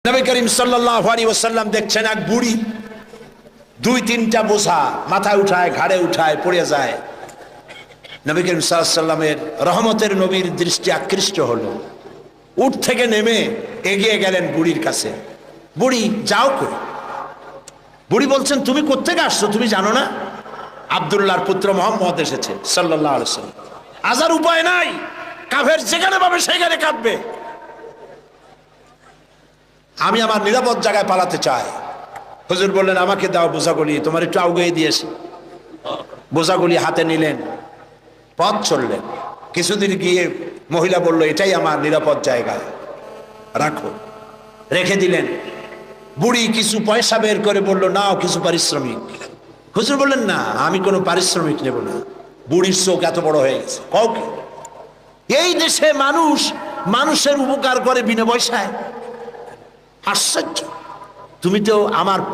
নবী করিম সাল্লাল্লাহু আলাইহি ওয়াসাল্লাম দেখছেন এক বুড়ি দুই তিনটা বোঝা মাথায় উঠায় ঘাড়ে উঠায় পড়ে যায়। নবী করিম সাল্লাল্লাহু আলাইহি ওয়াসাল্লামের রহমতের নবীর দৃষ্টি আকৃষ্ট হলো। উঠ থেকে নেমে এগিয়ে গেলেন বুড়ির কাছে। বুড়ি যাও কই? বুড়ি বলছেন, তুমি কোত্থেকে আসছো তুমি জানো না? আব্দুল্লাহর পুত্র মুহাম্মদ এসেছে সাল্লাল্লাহু আলাইহি ওয়াসাল্লাম। আজার উপায় নাই, কাফের যেখানে পাবে সেখানে কাটবে। আমি আমার নিরাপদ জায়গায় পালাতে চাই। হুজুর বললেন, আমাকে দাও বোঝাগুলি, তোমার একটু আউগিয়ে দিয়েছি। বোঝাগুলি হাতে নিলেন, পথ চললেন। কিছুদিন গিয়ে মহিলা বলল, এটাই আমার নিরাপদ জায়গা, রাখো। রেখে দিলেন। বুড়ি কিছু পয়সা বের করে বলল, নাও কিছু পারিশ্রমিক। হুজুর বললেন, না আমি কোনো পারিশ্রমিক নেব না। বুড়ির চোখ এত বড় হয়ে গেছে। কাউকে এই দেশে মানুষ মানুষের উপকার করে বিনা পয়সায়? আশ্চর্য।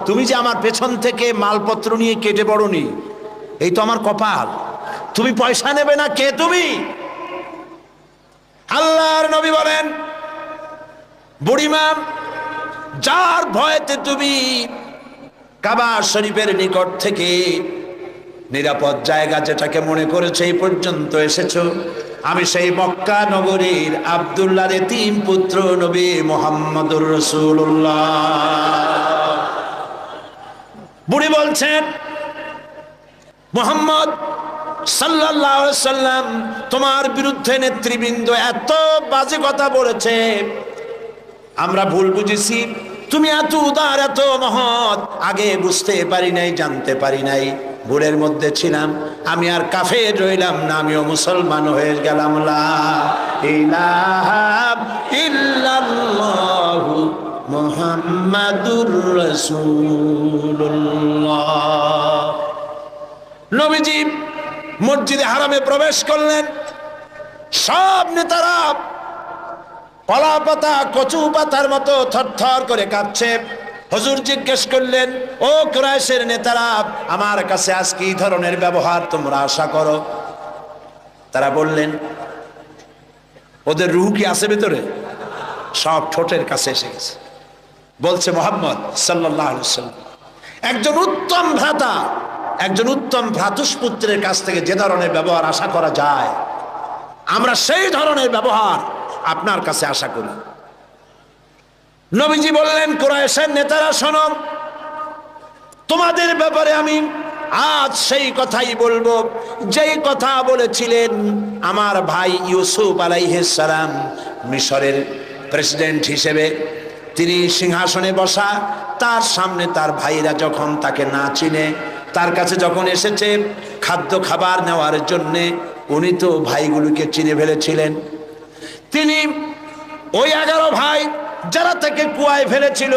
তুমি যে আমার পেছন থেকে মালপত্র নিয়ে কেটে বড়নি, এই তো আমার কপাল। তুমি পয়সা নেবে না, কে তুমি? আল্লাহর নবী বলেন, বুড়িমা, যার ভয়েতে তুমি কাবা শরীফের নিকট থেকে নিরাপদ জায়গা যেটাকে মনে করেছে এই পর্যন্ত এসেছো, আমি সেই মক্কা নগরীর আব্দুল্লাহর এতিম পুত্র নবী মুহাম্মদুর রাসূলুল্লাহ। বুড়ি বলছেন, মুহাম্মদ সাল্লাল্লাহু আলাইহি ওয়াসাল্লাম তোমার বিরুদ্ধে নেতৃবৃন্দ এত বাজে কথা বলেছে, আমরা ভুল বুঝেছি। তুমি এত উদার, এত মহৎ, আগে বুঝতে পারি নাই, জানতে পারি নাই। ভুলের মধ্যে ছিলাম, আমি আর কাফের রইলাম না, আমিও মুসলমান হয়ে গেলাম। লা ইলাহা ইল্লাল্লাহু মুহাম্মাদুর রাসূলুল্লাহ। নবীজি মসজিদে হারামে প্রবেশ করলেন। সব নেতারা কলা পাতা কচু পাতার মতো থরথর করে কাঁপছে। হুজুর জিজ্ঞেস করলেন, ও কুরাইশের নেতারা, আমার কাছে আজ কি ধরনের ব্যবহার তোমরা আশা করো? তারা বললেন, ওদের রূহ কি আছে ভেতরে? সব ঠোঁটের কাছে এসে গেছে। বলছে, মুহাম্মদ সাল্লাল্লাহু আলাইহি ওয়াসাল্লাম একজন উত্তম ভ্রাতা, একজন উত্তম ভ্রাতুষ্পুত্রের কাছ থেকে যে ধরনের ব্যবহার আশা করা যায়, আমরা সেই ধরনের ব্যবহার আপনার কাছে আশা করি। নবীজি বললেন, কুরাইশের নেতারা শোনো, তোমাদের ব্যাপারে আমি আজ সেই কথাই বলবো যেই কথা বলেছিলেন আমার ভাই ইউসুফ আলাইহিস সালাম মিশরের প্রেসিডেন্ট হিসেবে। তিনি সিংহাসনে বসা, তার সামনে তার ভাইরা যখন তাকে না চিনে, তার কাছে যখন এসেছে খাদ্য খাবার নেওয়ার জন্যে, উনি তো ভাইগুলোকে চিনে ফেলেছিলেন। তিনি ওই 11 ভাই যারা তাকে কুয়ায় ফেলেছিল,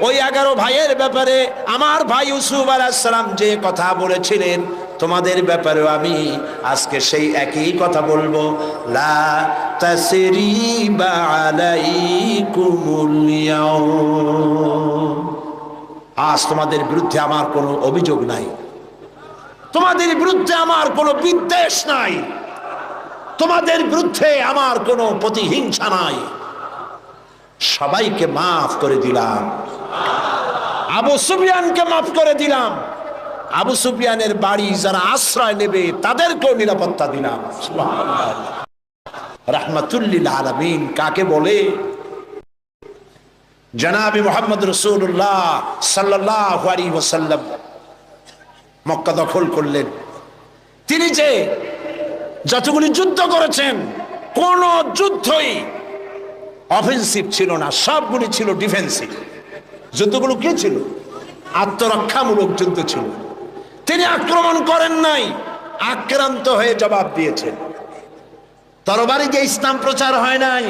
ওই 11 ভাইয়ের ব্যাপারে আমার ভাই ইউসুফ আলাইহিস সালাম যে কথা বলেছিলেন, তোমাদের ব্যাপারেও আমি আজকে সেই একই কথা বলবো। লা তাসরিবা আলাইকুমুল ইয়াউম। আজ তোমাদের বিরুদ্ধে আমার কোনো অভিযোগ নাই, তোমাদের বিরুদ্ধে আমার কোনো বিদ্বেষ নাই, তোমাদের বিরুদ্ধে আমার কোনো প্রতিহিংসা নাই। সবাইকে মাফ করে দিলাম। আবু সুফিয়ানকে মাফ করে দিলাম। আবু সুফিয়ানের বাড়ি যারা আশ্রয় নেবে তাদেরকেও নিরাপত্তা দিলাম। সুবহানাল্লাহ। রাহমাতুল লিল আলামিন কাকে বলে? জনাবে মুহাম্মদ রাসূলুল্লাহ সাল্লাল্লাহু আলাইহি ওয়াসাল্লাম মক্কা দখল করলেন। তিনি যে যতগুলি যুদ্ধ করেছেন, কোন যুদ্ধই অফেন্সিভ ছিল না, সবগুলি ছিল ডিফেন্সিভ। যুদ্ধগুলো কি ছিল? আত্মরক্ষামূলক যুদ্ধ ছিল। তিনি আক্রমণ করেন নাই, আক্রান্ত হয়ে জবাব দিয়েছেন। তরবারি দিয়ে ইসলাম প্রচার হয় নাই,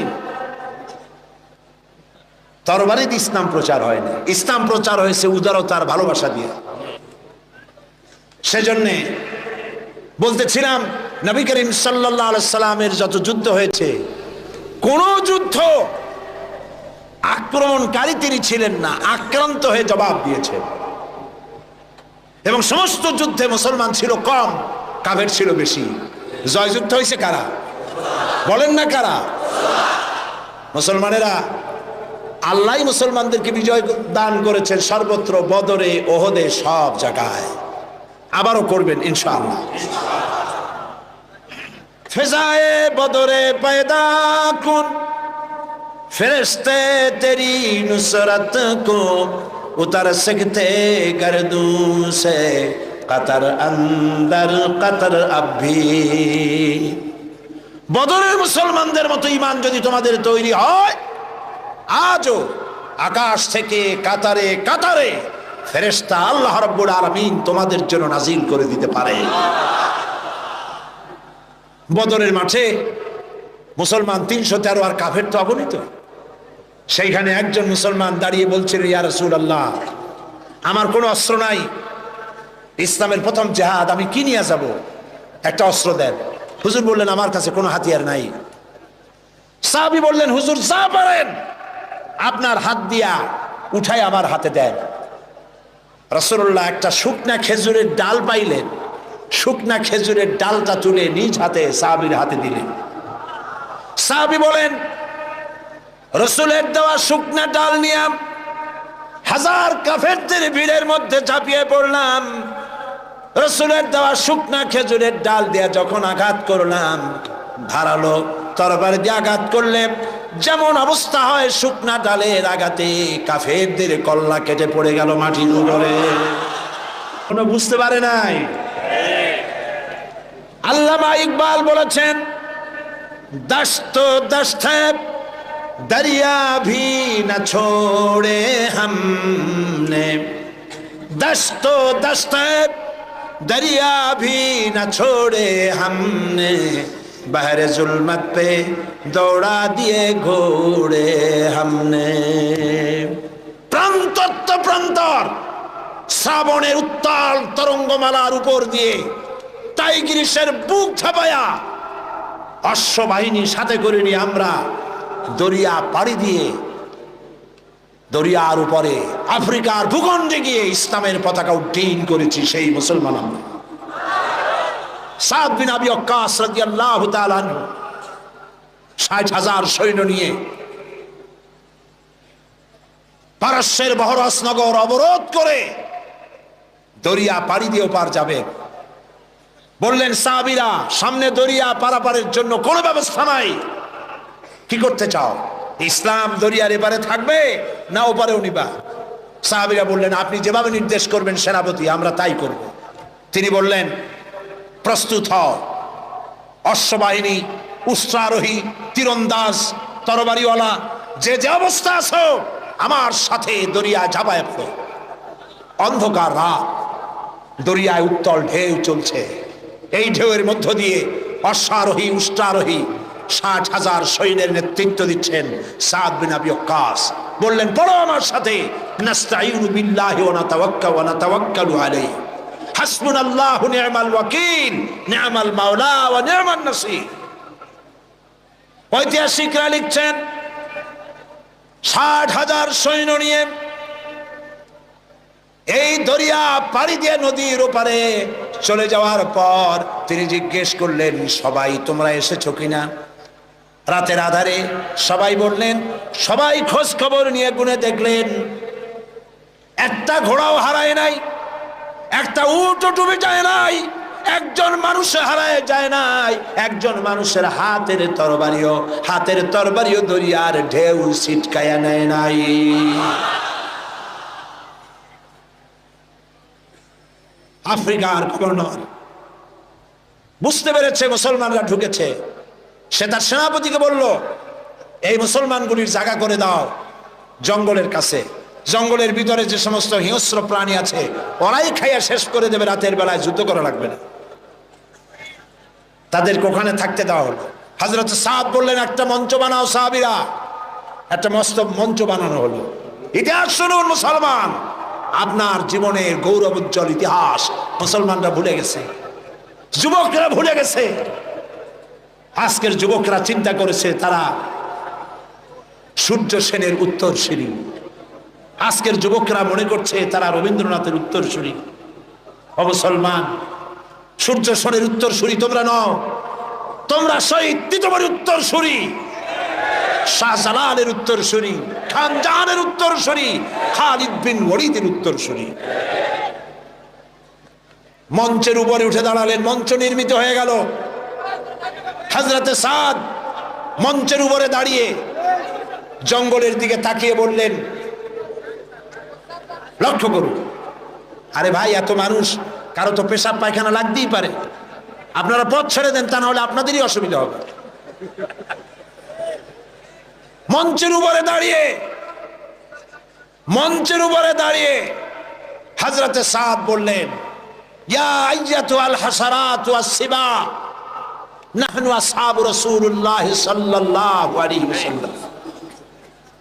তরবারি দিয়ে ইসলাম প্রচার হয় না। ইসলাম প্রচার হয়েছে উদারতার ভালোবাসা দিয়ে। সেজন্যে বলতেছিলাম, নবী করিম সাল্লাল্লাহু আলাইহি সাল্লামের যত যুদ্ধ হয়েছে, কোন যুদ্ধ আক্রমণকারী তিনি ছিলেন না, আক্রান্ত হয়ে জবাব দিয়েছেন। এবং সমস্ত যুদ্ধে মুসলমান ছিল কম, কাফের ছিল বেশি। জয়যুদ্ধ হয়েছে কারা? বলেন না কারা? মুসলমানেরা আল্লাহ মুসলমানদেরকে বিজয় দান করেছেন সর্বত্র, বদরে, ওহদে, সব জায়গায়। আবারও করবেন ইনশাআল্লাহ। ফেজায়ে বদরে পয়দা কুন, ফেরেশতে তেরি নুসরত কো উতার सकते गर्दों से कतर अंदर कतर अभी। বদরের মুসলমানদের মতো ঈমান যদি তোমাদের তৈরি হয়, আজও আকাশ থেকে কাতারে কাতারে ফেরেশতা আল্লাহ রাব্বুল আলামিন তোমাদের জন্য নাজিল করে দিতে পারে। বদরের মাঠে মুসলমান 313 আর কাফের তো অগণিত। সেইখানে একজন মুসলমান দাঁড়িয়ে বলছিল, ইয়া রাসূলুল্লাহ, আমার কোনো অস্ত্র নাই, ইসলামের প্রথম জিহাদ, আমি কি নিয়ে যাব? একটা অস্ত্র দেন। হুজুর বললেন, আমার কাছে কোনো হাতিয়ার নাই। সাহাবী বললেন, হুজুর যা পারেন আপনার হাত দিয়া উঠাই আমার হাতে দেন। রাসূলুল্লাহ একটা শুকনা খেজুরের ডাল পাইলেন, শুকনা খেজুরের ডালটা তুলে নিজ হাতে সাহাবীর হাতে দিলেন। সাহাবী বলেন, রাসূলের দেওয়া শুকনা ডাল নিয়ে হাজার কাফেরদের ভিড়ের মধ্যে ঝাঁপিয়ে পড়লাম। রাসূলের দেওয়া শুকনা খেজুরের ডাল দিয়ে যখন আঘাত করলাম, ধারালো তরবারি দিয়ে আঘাত করলে যেমন অবস্থা হয়, শুকনা ডালের আঘাতে কাফেরদের কল্লা কেটে পড়ে গেল মাটির উপরে। কোনো বুঝতে পারে নাই। আল্লামা ইকবাল বলেছেন, দস্ত দস্ত दरिया भी न छोड़े हमने, दस्तो दस्त दरिया भी न छोड़े हमने, बहरे जुल्मत पे दौड़ा दिए घोड़े हमने। প্রান্তর প্রান্তর শ্রাবণের উত্তাল তরঙ্গমালার উপর দিয়ে টাইগ্রিসের বুক ঝাঁপায়া অশ্ববাহিনী সাথে করে নিয়ে আমরা দরিয়া পাড়ি দিয়ে দরিয়ার উপরে আফ্রিকার ভূখণ্ডে গিয়ে ইসলামের পতাকা উড্ডীন করেছি। সেই মুসলমান আমরা। সাদ বিন আবি ওয়াক্কাস রাদিয়াল্লাহু তাআলা আনহু 60,000 সৈন্য নিয়ে পারস্যের বহরস নগর অবরোধ করে দরিয়া পাড়ি দিয়ে ওপার যাবে। বললেন সাহাবীরা, সামনে দরিয়া পারাপারের জন্য কোনো ব্যবস্থা নাই, কি করতে চাও? ইসলাম দরিয়ার এপারে থাকবে না ওপারেও নিবা? সাহাবীরা বললেন, আপনি যেভাবে নির্দেশ করবেন সেনাপতি, আমরা তাই করব। তিনি বললেন, প্রস্তুত হও, অশ্ববাহিনী, উষ্ট্রারোহী, তীরন্দাজ, তরবারিওয়ালা, যে যে অবস্থা আছো আমার সাথে দরিয়া ঝাঁপায় পড়ো। অন্ধকার রাত, দরিয়ায় উত্তল ঢেউ চলছে। এই ঢেউয়ের মধ্য দিয়ে অশ্বারোহী, উষ্ট্রারোহী 60,000 সৈন্যের নেতৃত্ব দিচ্ছেন সাদ বিন আবি ওয়াক্কাস। বললেন, পড়ো আমার সাথে, নাস্তাঈনু বিল্লাহি ওয়া নাতাওয়াক্কালু ওয়া নাতাওয়াক্কালু আলাইহি, হাসবুনাল্লাহু নি'মাল ওয়াকিল, নি'মাল মাওলা ওয়া নি'মান নাসীর। ঐতিহাসিকরা লিখছেন, 60,000 সৈন্য নিয়ে এই দরিয়া পাড়ি দিয়ে নদীর ওপারে চলে যাওয়ার পর তিনি জিজ্ঞেস করলেন, সবাই তোমরা এসেছো কিনা? রাতের আধারে সবাই বললেন, সবাই খোঁজ খবর নিয়ে গুনে দেখলেন একটা ঘোড়াও হারায় নাই, একটা উটও ডুবে যায় নাই, একজন মানুষ হারায় যায় নাই, একজন মানুষের হাতের তরবারিও দরিয়ার ঢেউ ছিটকায়া নেয় নাই। আফ্রিকার গভর্নর বুঝতে পেরেছে মুসলমানরা ঢুকেছে। সে তার সেনাপতিকে বলল, এই মুসলমানগুলির জায়গা করে দাও জঙ্গলের কাছে। জঙ্গলের ভিতরে যে সমস্ত হিংস্র প্রাণী আছে ওরাই খাইয়া শেষ করে দেবে, রাতের বেলায় যুদ্ধ করা লাগবে না। তাদেরকে ওখানে থাকতে দেওয়া হলো। হযরত সাদ বললেন, একটা মঞ্চ বানাও সাহাবীরা। একটা মস্ত মঞ্চ বানানো হলো। ইতিহাস শুনুন মুসলমান, আপনার জীবনের গৌরবোজ্জ্বল ইতিহাস মুসলমানরা ভুলে গেছে, যুবকরা ভুলে গেছে। আজকের যুবকরা চিন্তা করেছে তারা সূর্য সেনের উত্তরসূরি। আজকের যুবকরা মনে করছে তারা রবীন্দ্রনাথের উত্তরসূরি। ও মুসলমান, সূর্য সেনের উত্তরসূরি তোমরা নও, তোমরা শহীদ তিতুমীর উত্তরসূরি। শাহজালালের উত্তরসূরি, খান জাহানের উত্তরসূরি, খালিদ বিন ওয়ালিদের উত্তরসূরি। মঞ্চের উপরে উঠে দাঁড়ালেন, মঞ্চ নির্মিত হয়ে গেল। হযরতে সাদ মঞ্চের উপরে দাঁড়িয়ে জঙ্গলের দিকে তাকিয়ে বললেন, লক্ষ্য করুন, আরে ভাই এত মানুষ, কারো তো পেশাব পায়খানা লাগতেই পারে, আপনারা পথ ছেড়ে দেন, তা না হলে আপনাদেরই অসুবিধা হবে। মঞ্চের উপরে দাঁড়িয়ে হযরতে সাদ বললেন, ইয়া আইয়াতুল হাসারাত ওয়াস সিবা নাহনু আসহাবু রাসূলুল্লাহ সাল্লাল্লাহু আলাইহি ওয়াসাল্লাম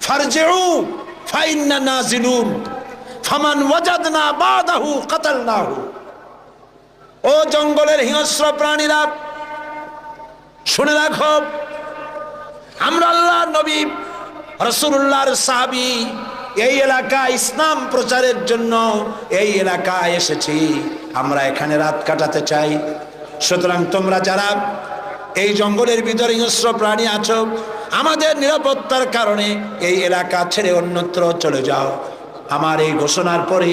ফারজিউ ফাইন্না নাজিলুন ফামান ওয়াজাদনা বাদাহু কাতালনাহু। ও জঙ্গলের হিংস্র প্রাণীরা, শুনে রাখো, আমরা আল্লাহর নবী রাসূলুল্লাহর সাহাবী, এই এলাকায় ইসলাম প্রচারের জন্য এই এলাকায় এসেছি, আমরা এখানে রাত কাটাতে চাই। সুতরাং তোমরা যারা এই জঙ্গলের ভিতরে হিংস্র প্রাণী আছো, আমাদের নিরাপত্তার কারণে এই এলাকা ছেড়ে অন্যত্র চলে যাও। আমার এই ঘোষণার পরে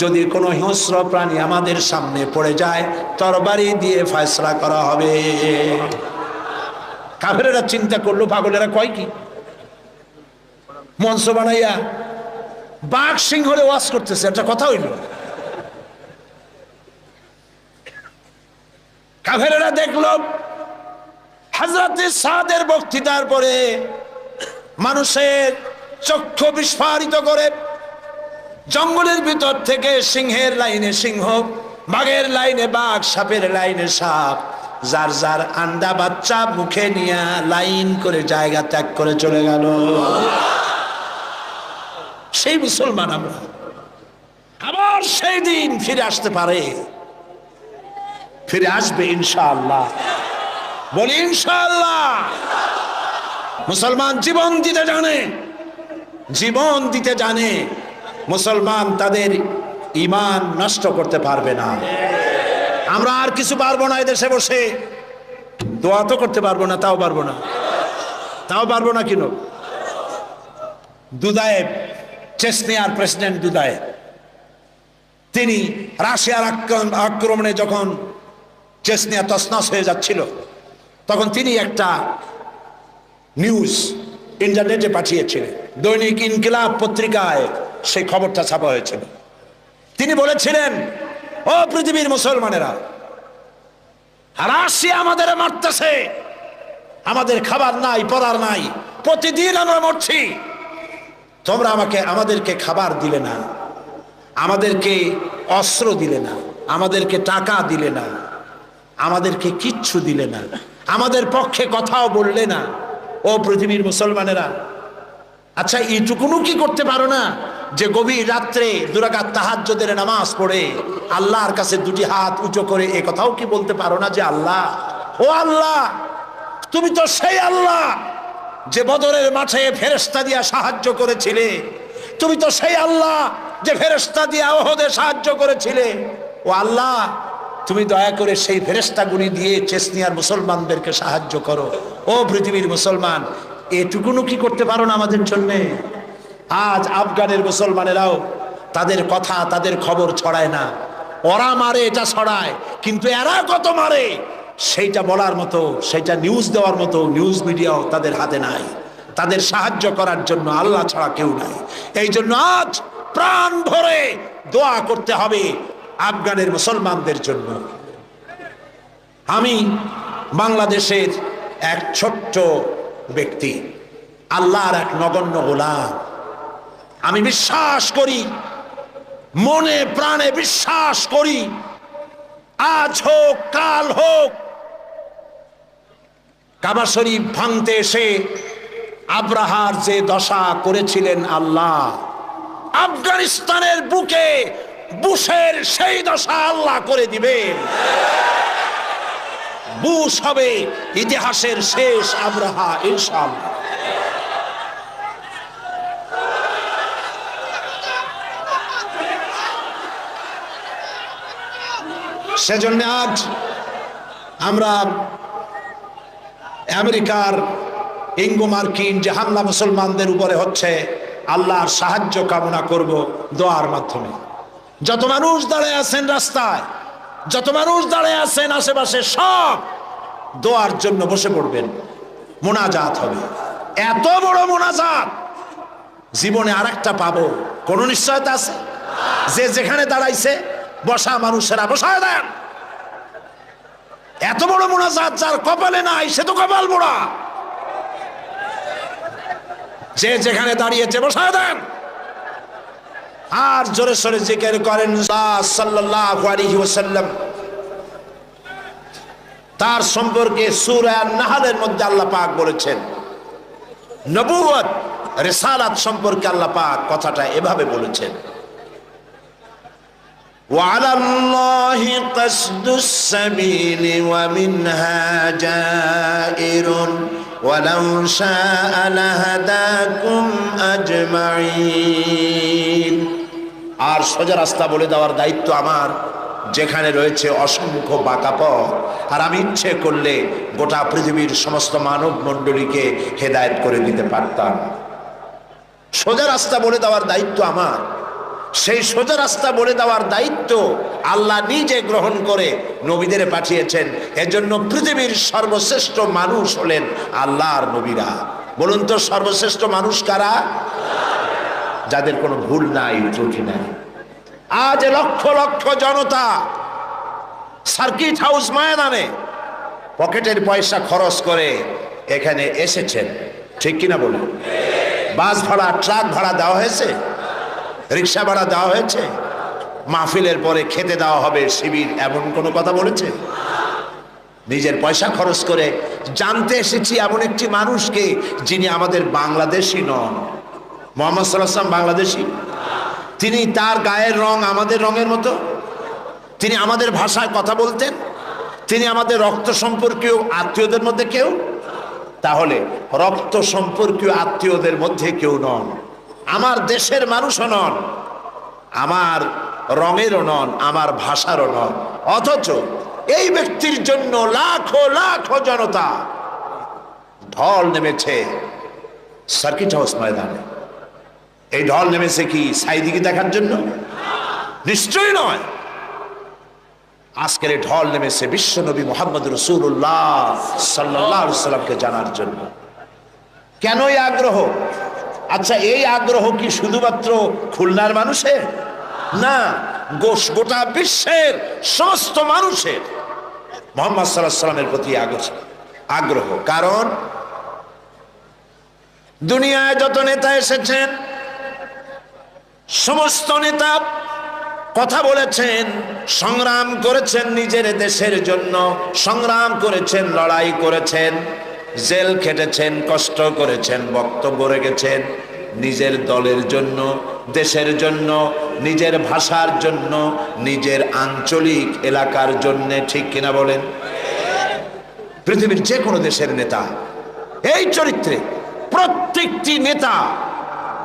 যদি কোনো হিংস্র প্রাণী আমাদের সামনে পড়ে যায়, তরবারি দিয়ে ফয়সালা করা হবে। কাফেরেরা চিন্তা করলো, পাগলেরা কয় কি, মঞ্চ বানাইয়া বাঘ সিংহরে ওয়াজ করতেছে, একটা কথা হইল। কাফেরেরা দেখলো হযরতে সাদের বক্তৃতার পরে মানুষের চক্ষু বিস্ফারিত করে জঙ্গলের ভিতর থেকে সিংহের লাইনে সিংহ, বাঘের লাইনে বাঘ, সাপের লাইনে সাপ, যার যার আন্ডা বাচ্চা মুখে নিয়ে লাইন করে জায়গা ত্যাগ করে চলে গেল। সেই মুসলমান আমরা, আবার সেই দিন ফিরে আসতে পারে, ফিরে আসবে ইনশাআল্লাহ, বলি ইনশাআল্লাহ। মুসলমান জীবন দিতে জানে, জীবন দিতে জানে। মুসলমান তাদের ঈমান নষ্ট করতে পারবে না। আমরা আর কিছু পারবো না, এদেশে বসে দোয়া তো করতে পারবো না, তাও পারবো না কেন? দুদায়েব, চেচনিয়ার প্রেসিডেন্ট দুদায়েব, তিনি রাশিয়ার আক্রমণে যখন চেচনিয়া তছনছ হয়ে যাচ্ছিল, তখন তিনি একটা নিউজ ইন্টারনেটে পাঠিয়েছিলেন। দৈনিক ইনকিলাব পত্রিকায় সেই খবরটা ছাপা হয়েছিল। তিনি বলেছিলেন, ও পৃথিবীর মুসলমানেরা, রাশিয়া আমাদের মারতেছে, আমাদের খাবার নাই, পরার নাই, প্রতিদিন আমরা মরছি, তোমরা আমাদেরকে খাবার দিলে না, আমাদেরকে অস্ত্র দিলে না, আমাদেরকে টাকা দিলে না, আমাদেরকে কিচ্ছু দিলে না, আমাদের পক্ষে কথাও বললে না। ও পৃথিবীর মুসলমানেরা, আচ্ছা এইটুকুনও কি করতে পারো না যে গভীর রাত্রে 2 রাকাত তাহাজ্জুদের নামাজ পড়ে আল্লাহর কাছে 2টি হাত উঁচু করে এ কথাও কি বলতে পারো না যে আল্লাহ, ও আল্লাহ, তুমি তো সেই আল্লাহ যে বদরের মাঠে ফেরেশতা দিয়া সাহায্য করেছিলে, তুমি তো সেই আল্লাহ যে ফেরেশতা দিয়া ওহদে সাহায্য করেছিলে, ও আল্লাহ, তুমি দয়া করে সেই ফেরেশতাগুলি দিয়ে চেচনিয়ার মুসলমানদেরকে সাহায্য করো। ও পৃথিবীর মুসলমান, এটুকুনও কি করতে পারো না আমাদের জন্যে? আজ আফগানের মুসলমানেরাও তাদের কথা, তাদের খবর ছড়ায় না। ওরা মারে, এটা ছড়ায়, কিন্তু এরা কত মারে সেইটা বলার মতো, সেইটা নিউজ দেওয়ার মতো নিউজ মিডিয়াও তাদের হাতে নাই। তাদের সাহায্য করার জন্য আল্লাহ ছাড়া কেউ নাই। এই জন্য আজ প্রাণ ভরে দোয়া করতে হবে আফগানের মুসলমানদের জন্য। আমি বাংলাদেশের এক ছোট্ট ব্যক্তি, আল্লাহর এক নগণ্য গোলাম। আমি বিশ্বাস করি, মনে প্রাণে বিশ্বাস করি, আজ হোক কাল হোক, কাবা শরীফ ভাঙতে এসে আব্রাহার যে দশা করেছিলেন আল্লাহ, আফগানিস্তানের বুকে বুশের সেই দশা আল্লাহ করে দিবেন। বুশ হবে ইতিহাসের শেষ আব্রাহা ইনশাআল্লাহ। সেজন্য আজ আমরা আমেরিকার ইঙ্গো মার্কিন যে হামলা মুসলমানদের উপরে হচ্ছে, আল্লাহর সাহায্য কামনা করব দোয়ার মাধ্যমে। যত মানুষ দাঁড়ায় আছেন রাস্তায়, যত মানুষ দাঁড়ায় আছেন আশেপাশে, সব দোয়ার জন্য বসে পড়বেন, মোনাজাত হবে। এত বড় মোনাজাত জীবনে আরেকটা পাবো কোন নিশ্চয়তা আছে? যে যেখানে দাঁড়াইছে বসা মানুষেরা বসায় দেন। এত বড় মোনাজাত যার কপালে নাই সে তো কপাল পোড়া। যে যেখানে দাঁড়িয়েছে বসায় দেন। আর জোরে সোরে জিকির করেন সাল্লাল্লাহু আলাইহি ওয়াসাল্লাম। তার সম্পর্কে সূরা নাহলের মধ্যে আল্লাহ পাক বলেছেন, নবুয়ত রিসালাত সম্পর্কে আল্লাহ পাক কথাটা এভাবে বলেছেন, وعلى الله قصد السبيل ومنها جائر ولو شاء لهداكم أجمعين। আর সোজা রাস্তা বলে দেওয়ার দায়িত্ব আমার, যেখানে রয়েছে অসংখ্য বাঁকা পথ, আর আমি ইচ্ছে করলে গোটা পৃথিবীর সমস্ত মানব মণ্ডলীকে হেদায়েত করে দিতে পারতাম। সোজা রাস্তা বলে দেওয়ার দায়িত্ব আমার। সেই সোজা রাস্তা বলে দেওয়ার দায়িত্ব আল্লাহ নিজে গ্রহণ করে নবীদের পাঠিয়েছেন। এজন্য পৃথিবীর সর্বশ্রেষ্ঠ মানুষ হলেন আল্লাহর নবীরা। বলুন তো সর্বশ্রেষ্ঠ মানুষ কারা? যাদের কোনো ভুল নাই, ত্রুটি নাই। আজ লক্ষ লক্ষ জনতা সার্কিট হাউস ময়দানে পকেটের পয়সা খরচ করে এখানে এসেছেন, ঠিক কিনা বলুন? বাস ভাড়া, ট্রাক ভাড়া দেওয়া হয়েছে, রিক্সা ভাড়া দেওয়া হয়েছে, মাহফিলের পরে খেতে দেওয়া হবে শিবির, এমন কোনো কথা বলেছে? নিজের পয়সা খরচ করে জানতে এসেছি এমন একটি মানুষকে যিনি আমাদের বাংলাদেশি নন। মুহাম্মদ সাল্লাল্লাহু আলাইহি ওয়াসাল্লাম বাংলাদেশি? তিনি, তার গায়ের রং আমাদের রঙের মতো, তিনি আমাদের ভাষায় কথা বলতেন, তিনি আমাদের রক্ত সম্পর্কীয় আত্মীয়দের মধ্যে কেউ? তাহলে রক্ত সম্পর্কীয় আত্মীয়দের মধ্যে কেউ নন, আমার দেশের মানুষও নন, আমার রঙেরও নন, আমার ভাষারও নন। অথচ এই ব্যক্তির জন্য লাখো লাখো জনতা ঢল নেমেছে সার্কিট হাউস ময়দানে। এই ঢল নেমেছে কি সাইদিকে দেখার জন্য? নিশ্চয়ই নয়। আজকের এই ঢল নেমেছে বিশ্বনবী মুহাম্মদ রাসূলুল্লাহ সাল্লাল্লাহু আলাইহি ওয়াসাল্লামকে জানার জন্য। কেন এই আগ্রহ? আচ্ছা, এই আগ্রহ কি শুধুমাত্র খুলনার মানুষের? না, গোটা বিশ্বের সমস্ত মানুষের মুহাম্মদ সাল্লাল্লাহু আলাইহি ওয়াসাল্লামের প্রতি আগ্রহ। কারণ দুনিয়ায় যত নেতা এসেছেন, সমস্ত নেতা কথা বলেছেন, সংগ্রাম করেছেন নিজের দেশের জন্য, সংগ্রাম করেছেন, লড়াই করেছেন, জেল খেটেছেন, কষ্ট করেছেন, বক্তব্য রেখেছেন নিজের দলের জন্য, দেশের জন্য, নিজের ভাষার জন্য, নিজের আঞ্চলিক এলাকার জন্য, ঠিক কিনা বলেন? পৃথিবীর যে কোনো দেশের নেতা এই চরিত্রে, প্রত্যেকটি নেতা,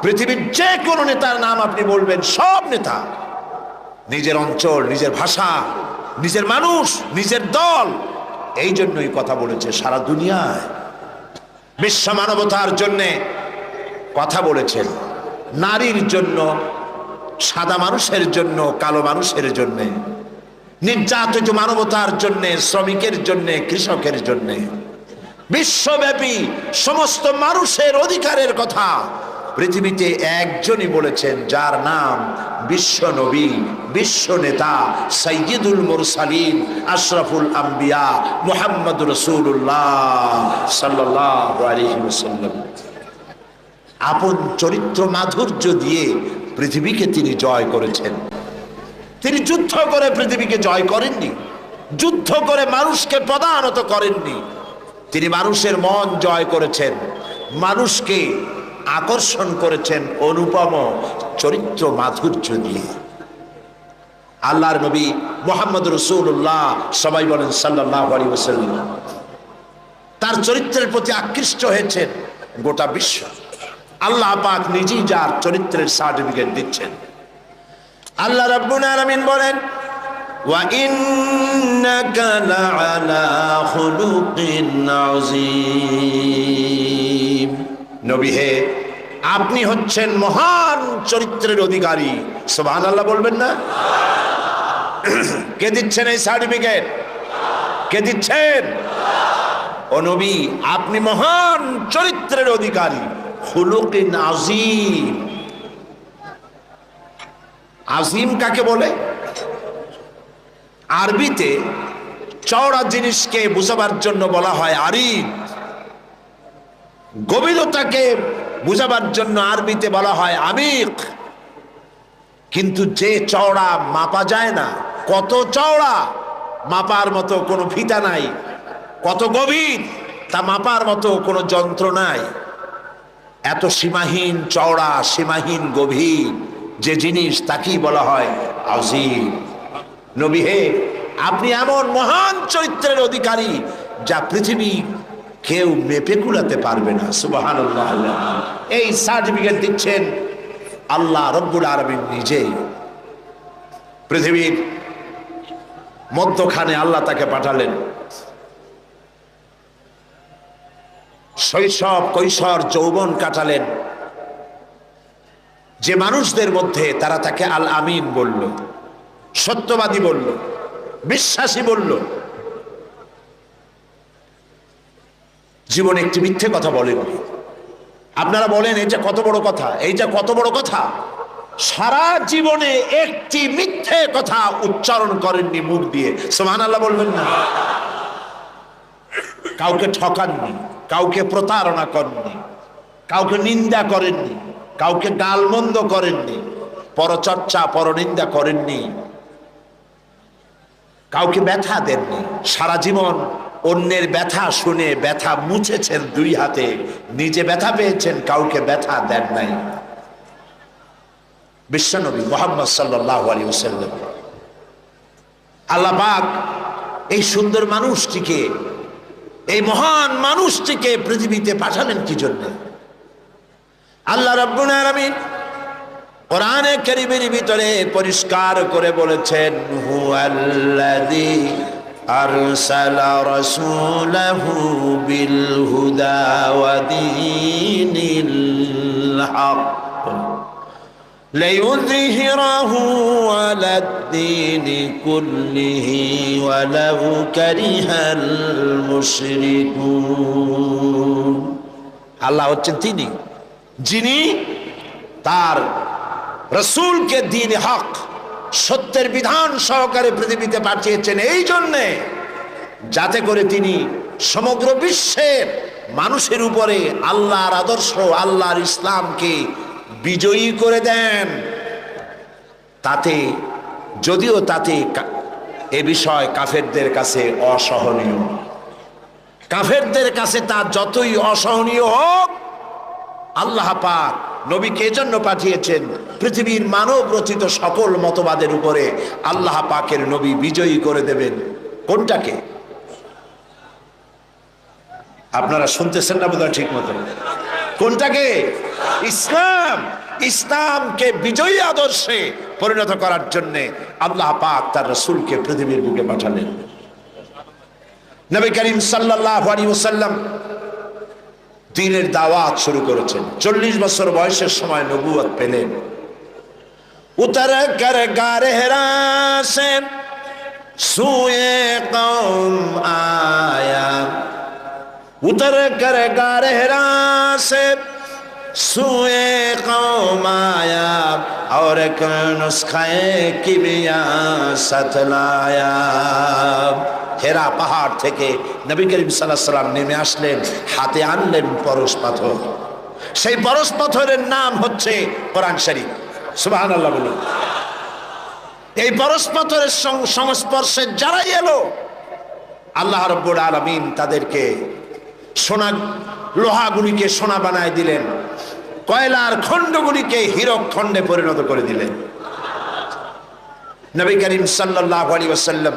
পৃথিবীর যে কোনো নেতার নাম আপনি বলবেন, সব নেতা নিজের অঞ্চল, নিজের ভাষা, নিজের মানুষ, নিজের দল, এই জন্যই কথা বলেছে সারা দুনিয়ায়। বিশ্ব মানবতার জন্যে কথা বলেছেন, নারীর জন্য, সাদা মানুষের জন্য, কালো মানুষের জন্যে, নির্যাতিত মানবতার জন্যে, শ্রমিকের জন্যে, কৃষকের জন্যে, বিশ্বব্যাপী সমস্ত মানুষের অধিকারের কথা পৃথিবীতে একজনই বলেছেন, যার নাম বিশ্ব নবী, বিশ্ব নেতা, সাইয়্যিদুল মুরসালিন, আশরাফুল আম্বিয়া, মুহাম্মদ রাসূলুল্লাহ সাল্লাল্লাহু আলাইহি ওয়াসাল্লাম। আপন চরিত্র মাধুর্য দিয়ে পৃথিবীকে তিনি জয় করেছেন। তিনি যুদ্ধ করে পৃথিবীকে জয় করেননি, যুদ্ধ করে মানুষকে পদানত করেননি। তিনি মানুষের মন জয় করেছেন, মানুষকে আকর্ষণ করেছেন অনুপম চরিত্র মাধুর্য দিয়ে। আল্লাহর নবী মুহাম্মদ রাসূলুল্লাহ, সবাই বলেন সাল্লাল্লাহু আলাইহি ওয়াসাল্লাম, তার চরিত্রের প্রতি আকৃষ্ট হয়েছেন গোটা বিশ্ব। আল্লাহ পাক নিজেই যার চরিত্রের সার্টিফিকেট দিচ্ছেন। আল্লাহ রাব্বুল আলামিন বলেন, ওয়া ইন্নাকা লাআলা খুলুকিন আযীম। নবী হে, আপনি হচ্ছেন মহান চরিত্রের অধিকারী। সুবহানাল্লাহ বলবেন না? কে দিচ্ছেন এই সার্টিফিকেট? কে দিচ্ছেন? ও নবী, আপনি মহান চরিত্রের অধিকারী, খুলুকিন আযীম। আযীম কাকে বলে? আরবিতে চওড়া জিনিসকে বোঝাবার জন্য বলা হয় আরিদ, গভীরতাকে বোঝাবার জন্য আরবিতে বলা হয় আমিক। কিন্তু যে চওড়া মাপা যায় না, কত চওড়া মাপার মতো কোনো ফিতা নাই, কত গভীর তা মাপার মতো কোনো যন্ত্র নাই। এত সীমাহীন চওড়া, সীমাহীন গভীর যে জিনিস, তাকেই বলা হয় আযীম। নবী হে, আপনি এমন মহান চরিত্রের অধিকারী যা পৃথিবী কেউ মেপে কুলাতে পারবে না। সুবহানাল্লাহ। এই সার্টিফিকেট দিচ্ছেন আল্লাহ রব্বুল আলামিন নিজেই। পৃথিবীর মধ্যখানে আল্লাহ তাকে পাঠালেন। শৈশব, কৈশোর, যৌবন কাটালেন যে মানুষদের মধ্যে, তারা তাকে আল আমিন বলল, সত্যবাদী বলল, বিশ্বাসী বলল। জীবনে একটি মিথ্যে কথা বলেননি। আপনারা বলেন এইটা কত বড় কথা, এইটা কত বড় কথা। সারা জীবনে একটি মিথ্যে কথা উচ্চারণ করেননি মুখ দিয়ে। সুবহানাল্লাহ বলবেন না? কাউকে ঠকাননি, কাউকে প্রতারণা করেননি, কাউকে নিন্দা করেননি, কাউকে গালমন্দ করেননি, পরচর্চা, পরনিন্দা করেননি, কাউকে ব্যথা দেননি। সারা জীবন অন্যের ব্যথা শুনে ব্যথা মুছেছেন দুই হাতে, নিজে ব্যথা পেয়েছেন, কাউকে ব্যথা দেন নাই। বিশ্বনবী মুহাম্মদ সাল্লাল্লাহু আলাইহি ওয়াসাল্লাম, আল্লাহ পাক এই সুন্দর মানুষটিকে, এই মহান মানুষটিকে পৃথিবীতে পাঠালেন কি জন্য? আল্লাহ রাব্বুল আলামিন কোরআনে কারীমের ভিতরে পরিষ্কার করে বলেছেন, হুয়াল্লাযী আরসালা রাসূলাহু বিল হুদা ওয়া দীনিল হক লিইয়ুযহিরাহু আলাদ-দীনি কুল্লিহি ওয়ালাউ কারিহাল মুশরিকুন। আল্লাহ হচ্ছেন তিনি যিনি তার রাসূলকে দ্বীন হক, সত্যের বিধান সহকারে পৃথিবীতে পাঠিয়েছেন, এই জন্যে যাতে করে তিনি সমগ্র বিশ্বের মানুষের উপরে আল্লাহর আদর্শ, আল্লাহর ইসলামকে বিজয়ী করে দেন। তাতে যদিও তাতে এ বিষয় কাফেরদের কাছে অসহনীয়, কাফেরদের কাছে তা যতই অসহনীয় হোক, আল্লাহ পাক নবীকে এজন্য পাঠিয়েছেন পৃথিবীর মানব রচিত সকল মতবাদের উপরে আল্লাহ পাকের নবী বিজয়ী করে দেবেন। কোনটাকে? আপনারা শুনতেছেন না বোধহয় ঠিক মতো। কোনটাকে? ইসলাম। ইসলামকে বিজয়ী আদর্শে পরিণত করার জন্য আল্লাহ পাক তার রাসূলকে পৃথিবীর বুকে পাঠালেন। নবী করিম সাল্লাল্লাহু আলাইহি ওয়াসাল্লাম দ্বীনের দাওয়াত শুরু করেছেন। 40 বছর বয়সের সময় নবুয়ত পেলেন। উতর কর গারে হেরা সে সুয়ে কওম আয়া, উতর কর গারে হেরা সে সুয়ে কওম আয়া, और एक नुस्खे की बियासत लाया। হেরা পাহাড় থেকে নবী করিম সাল্লাল্লাহু আলাইহি ওয়াসাল্লাম নেমে আসলেন, হাতে আনলেন পরশ পাথর। সেই পরশ পাথরের নাম হচ্ছে কোরআন শরীফ। সুবহানাল্লাহ বলুন। এই পরশ পাথরের সংস্পর্শে যারা এলো, আল্লাহ রাব্বুল আলামিন তাদেরকে সোনা, লোহাগুলিকে সোনা বানায় দিলেন, কয়লার খণ্ডগুলিকে হীরক খণ্ডে পরিণত করে দিলেন। নবী করিম সাল্লাল্লাহু আলাইহি ওয়াসাল্লাম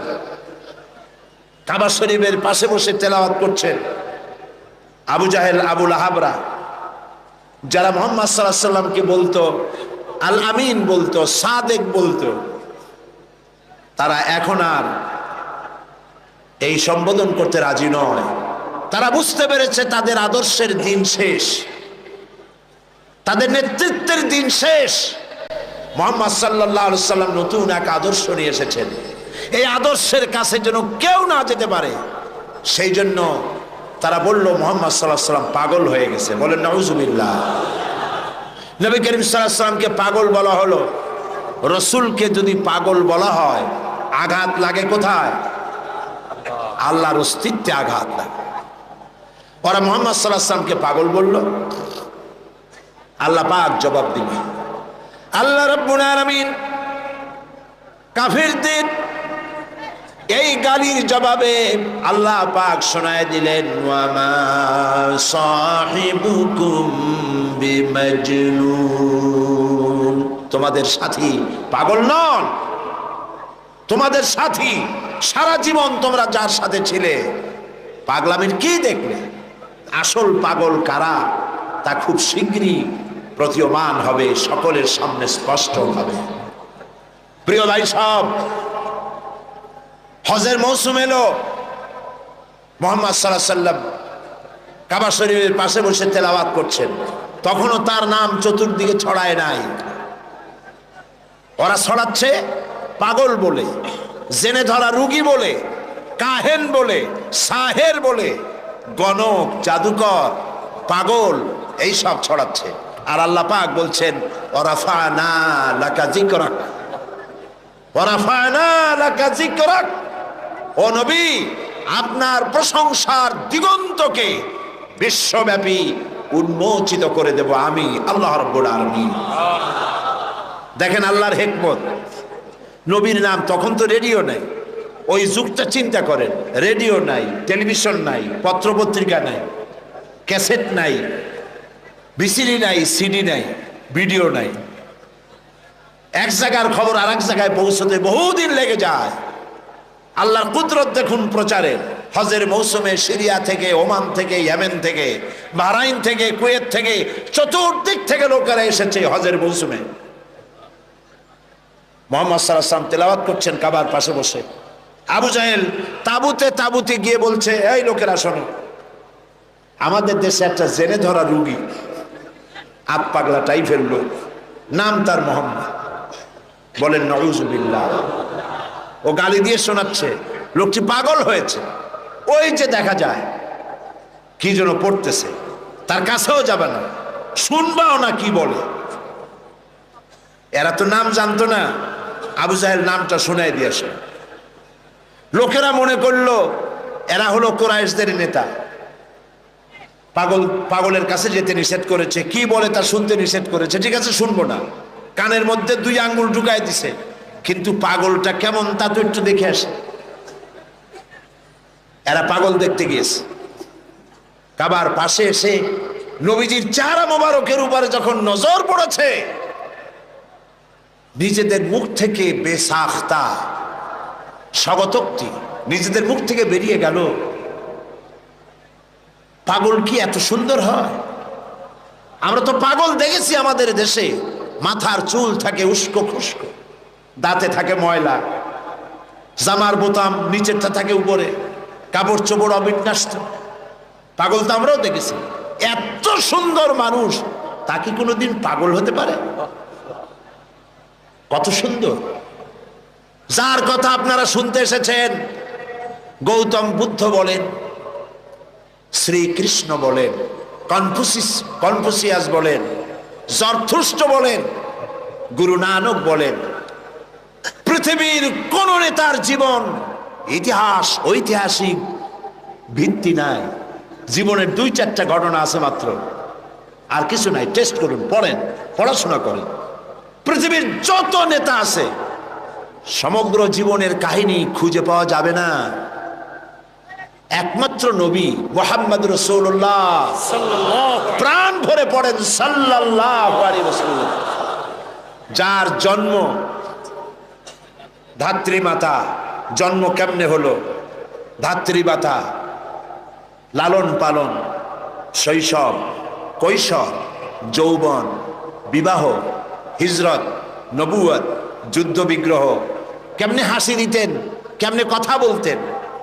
কাবা শরীফের পাশে বসে তেলাওয়াত করছেন। আবু জাহেল, আবু লাহাবরা, যারা মুহাম্মদ সাল্লাল্লাহু আলাইহি ওয়াসাল্লামকে বলতো আল আমিন, বলতো সাদেক, বলতো, তারা এখন আর এই সম্বোধন করতে রাজি নয়। তারা বুঝতে পেরেছে তাদের আদর্শের দিন শেষ, তাদের নেতৃত্বের দিন শেষ। মুহাম্মদ সাল্লাল্লাহু আলাইহি সাল্লাম নতুন এক আদর্শ নিয়ে এসেছেন। এই আদর্শের কাছে যেন কেউ না যেতে পারে, সেই জন্য তারা বলল মুহাম্মদ সাল্লাল্লাহু আলাইহি সাল্লাম পাগল হয়ে গেছে। বলেন নাউজুবিল্লাহ। নবী করিম সাল্লাল্লাহু আলাইহি সাল্লামকে পাগল বলা হলো। রসুলকে যদি পাগল বলা হয়, আঘাত লাগে কোথায়? আল্লাহর অস্তিত্বে আঘাত লাগে। ওরা মুহাম্মদ সাল্লাল্লাহু আলাইহি সাল্লামকে পাগল বলল, আল্লাহ পাক জবাব দিবে। আল্লাহ রাব্বুল আলামিন কাফিরদের এই গালির জবাবে আল্লাহ পাক শোনায় দিলেন, ওয়া মা সাহিবুকুম বিমাজনুন, তোমাদের সাথী পাগল নন। তোমাদের সাথী সারা জীবন তোমরা যার সাথে ছিলে, পাগলামির কি দেখলে? আসল পাগল কারা তা খুব শীঘ্রই প্রতীয়মান হবে, সকলের সামনে স্পষ্ট হবে। প্রিয় ভাই সব, হজের মৌসুম এলো। মুহাম্মদ সাল্লাল্লাহু আলাইহি সাল্লাম কাবা শরীফের পাশে বসে তেলাওয়াত করছেন, তখনও তার নাম চতুর্দিকে ছড়ায় নাই। ওরা ছড়াচ্ছে পাগল বলে, জেনে ধরা রুগী বলে, কাহেন বলে, সাহের বলে, গণক, জাদুকর, পাগল, এই সব ছড়াচ্ছে। আর আল্লাহ পাক বলছেন, ওয়ারাফানা লাকা যিকরাক, ওয়ারাফানা লাকা যিকরাক, ও নবী, আপনার প্রশংসার দিগন্তকে বিশ্বব্যাপী উন্মোচিত করে দেব আমি আল্লাহ রাব্বুল আলামিন। দেখেন আল্লাহর হিকমত। নবীর নাম, তখন তো রেডিও নাই, ওই যুগটা চিন্তা করেন। রেডিও নাই, টেলিভিশন নাই, পত্রপত্রিকা নাই, ক্যাসেট নাই, ভিসিডি নাই, সিডি নাই, ভিডিও নাই। এক জায়গার খবর আর এক জায়গায় পৌঁছতে বহুদিন লেগে যায়। আল্লাহর কুদরত দেখুন প্রচারের। হজের মৌসুমে সিরিয়া থেকে, ওমান থেকে, ইয়েমেন থেকে, বাহরাইন থেকে, কুয়েত থেকে, চতুর্দিক থেকে লোকেরা এসেছে হজের মৌসুমে। মুহাম্মদ সাল্লাল্লাহু আলাইহি ওয়াসাল্লাম তেলাওয়াত করছেন কাবার পাশে বসে। আবু জাহেল তাবুতে তাবুতে গিয়ে বলছে, এই লোকেরা শোনো, আমাদের দেশে একটা জেনে ধরা রুগী, আত পাগলা টাইপের লোক, নাম তার মোহাম্মদ। বলেন নাউজুবিল্লাহ। ও গালি দিয়ে শোনাচ্ছে, লোকটি পাগল হয়েছে। ওই যে দেখা যায় কি যেন পড়তেছে, তার কাছেও যাবে না, শুনবাও না কি বলে। এরা তো নাম জানতো না। আবু জাহেল নামটা শোনাই দিয়েছে। লোকেরা মনে করলো এরা হলো কুরাইশদের নেতা। পাগলের কাছে যেতে নিষেধ করেছে, কি বলে তা শুনতে নিষেধ করেছে। ঠিক আছে, শুনবো না। কানের মধ্যে 2 আঙ্গুল ঢুকাই দিছে, কিন্তু পাগলটা কেমন তা তো একটু দেখে আসে। এরা পাগল দেখতে গিয়েছে। কাবার পাশে এসে নবীজির চেহারা মোবারকের উপরে যখন নজর পড়েছে, নিজেদের মুখ থেকে বেসাখতা স্বগতোক্তি নিজেদের মুখ থেকে বেরিয়ে গেল, পাগল কি এত সুন্দর হয়? আমরা তো পাগল দেখেছি আমাদের দেশে, মাথার চুল থাকে উস্কো খুস্কো, দাঁতে থাকে ময়লা, জামার বোতাম নিচেরটা থাকে উপরে, কাপড় চোপড় অবিন্যস্ত। পাগল তো আমরাও দেখেছি। এত সুন্দর মানুষ, তা কি কোনোদিন পাগল হতে পারে? কত সুন্দর! যার কথা আপনারা শুনতে এসেছেন, গৌতম বুদ্ধ বলেন, শ্রীকৃষ্ণ বলেন, কনফুসিয়াস বলেন, জরথুস্ট্র বলেন, গুরু নানক বলেন, পৃথিবীর কোন নেতার জীবন ইতিহাস ঐতিহাসিক ভিত্তি নাই। জীবনের 2-4টা ঘটনা আছে মাত্র, আর কিছু নাই। টেস্ট করুন, পড়েন, পড়াশোনা করেন। পৃথিবীর যত নেতা আছে, সমগ্র জীবনের কাহিনী খুঁজে পাওয়া যাবে না। একমাত্র নবী মুহাম্মদ রাসূলুল্লাহ প্রাণ ভরে পড়েন সাল্লাল্লাহু আলাইহি ওয়াসাল্লাম, যার জন্ম ধাত্রী মাতা। জন্ম কেমনে হলো? ধাত্রী মাতা, লালন পালন, শৈশব, কৈশোর, যৌবন, বিবাহ, হিজরত, নবুয়ত, যুদ্ধ বিগ্রহ, কেমনে হাসি দিতেন, কেমনে কথা বলতেন,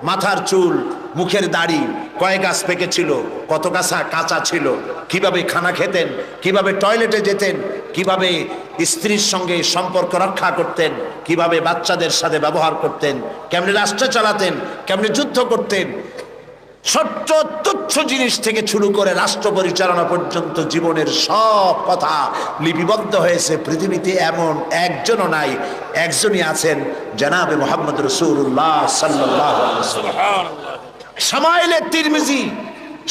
মাথার চুল, মুখের দাড়ি, কয় গাছ পেকেছিল, কত গাছা কাঁচা ছিল, কিভাবে খানা খেতেন, কিভাবে টয়লেটে যেতেন, কিভাবে স্ত্রীর সঙ্গে সম্পর্ক রক্ষা করতেন, কিভাবে বাচ্চাদের সাথে ব্যবহার করতেন, কেমনে রাষ্ট্র চালাতেন, কেমনে যুদ্ধ করতেন, ছোট্ট তুচ্ছ জিনিস থেকে শুরু করে রাষ্ট্র পরিচালনা পর্যন্ত জীবনের সব কথা লিপিবদ্ধ হয়েছে। পৃথিবীতে এমন একজনও নাই, একজনই আছেন, জনাবে মুহাম্মদ রাসূলুল্লাহ সাল্লাল্লাহু আলাইহি ওয়াসাল্লাম।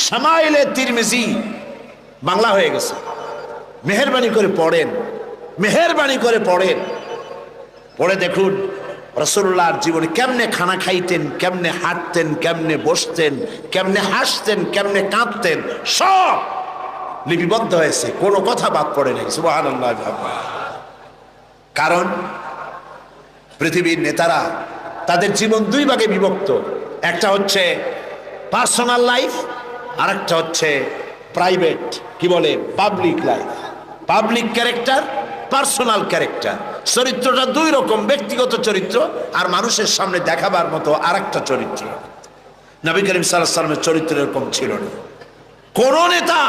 শামাইলে তিরমিজি বাংলা হয়ে গেছে। মেহেরবানি করে পড়েন, মেহেরবানি করে পড়েন, পড়ে দেখুন রাসূলুল্লাহর জীবনে কেমনে খানা খাইতেন, কেমনে হাঁটতেন, কেমনে বসতেন, কেমনে হাসতেন, কেমনে কাঁদতেন, সব লিপিবদ্ধ হয়েছে, কোনো কথা বাদ পড়ে নাই। সুবহানাল্লাহ। কারণ পৃথিবীর নেতারা তাদের জীবন দুই ভাগে বিভক্ত, একটা হচ্ছে পার্সোনাল লাইফ, আর একটা হচ্ছে প্রাইভেট, কি বলে, public life. Public character, personal character, চরিত্রটা দুই রকম, ব্যক্তিগত চরিত্র আর মানুষের সামনে দেখাবার মতো আরেকটা চরিত্র। নবী করিম সাল্লাল্লাহু আলাইহি ওয়াসাল্লামের চরিত্র এরকম ছিল না। কোন নেতা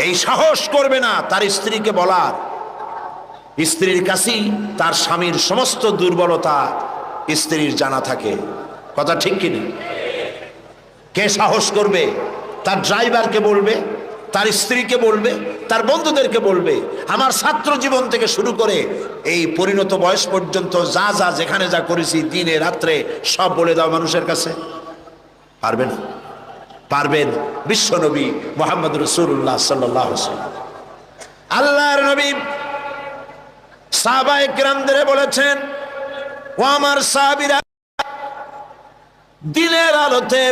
এই সাহস করবে না তার স্ত্রীকে বলার, স্ত্রীর কাছেই তার স্বামীর সমস্ত দুর্বলতা স্ত্রীর জানা থাকে। কথা ঠিক কিনা? কে সাহস করবে তার ড্রাইভারকে বলবে, তার স্ত্রীকে বলবে, তার বন্ধুদেরকে বলবে, আমার ছাত্র জীবন থেকে শুরু করে এই পরিণত বয়স পর্যন্ত যা যা যেখানে যা করেছি দিনে রাত্রে সব বলে দাও মানুষের কাছে? পারবে না। পারবেন বিশ্বনবী মুহাম্মদ রাসূলুল্লাহ সাল্লাল্লাহু আলাইহি ওয়াসাল্লাম। আল্লাহর নবী সাহাবায়ে কিরামদের বলেছেন, ও আমার সাহাবীরা, দিনের আলোতে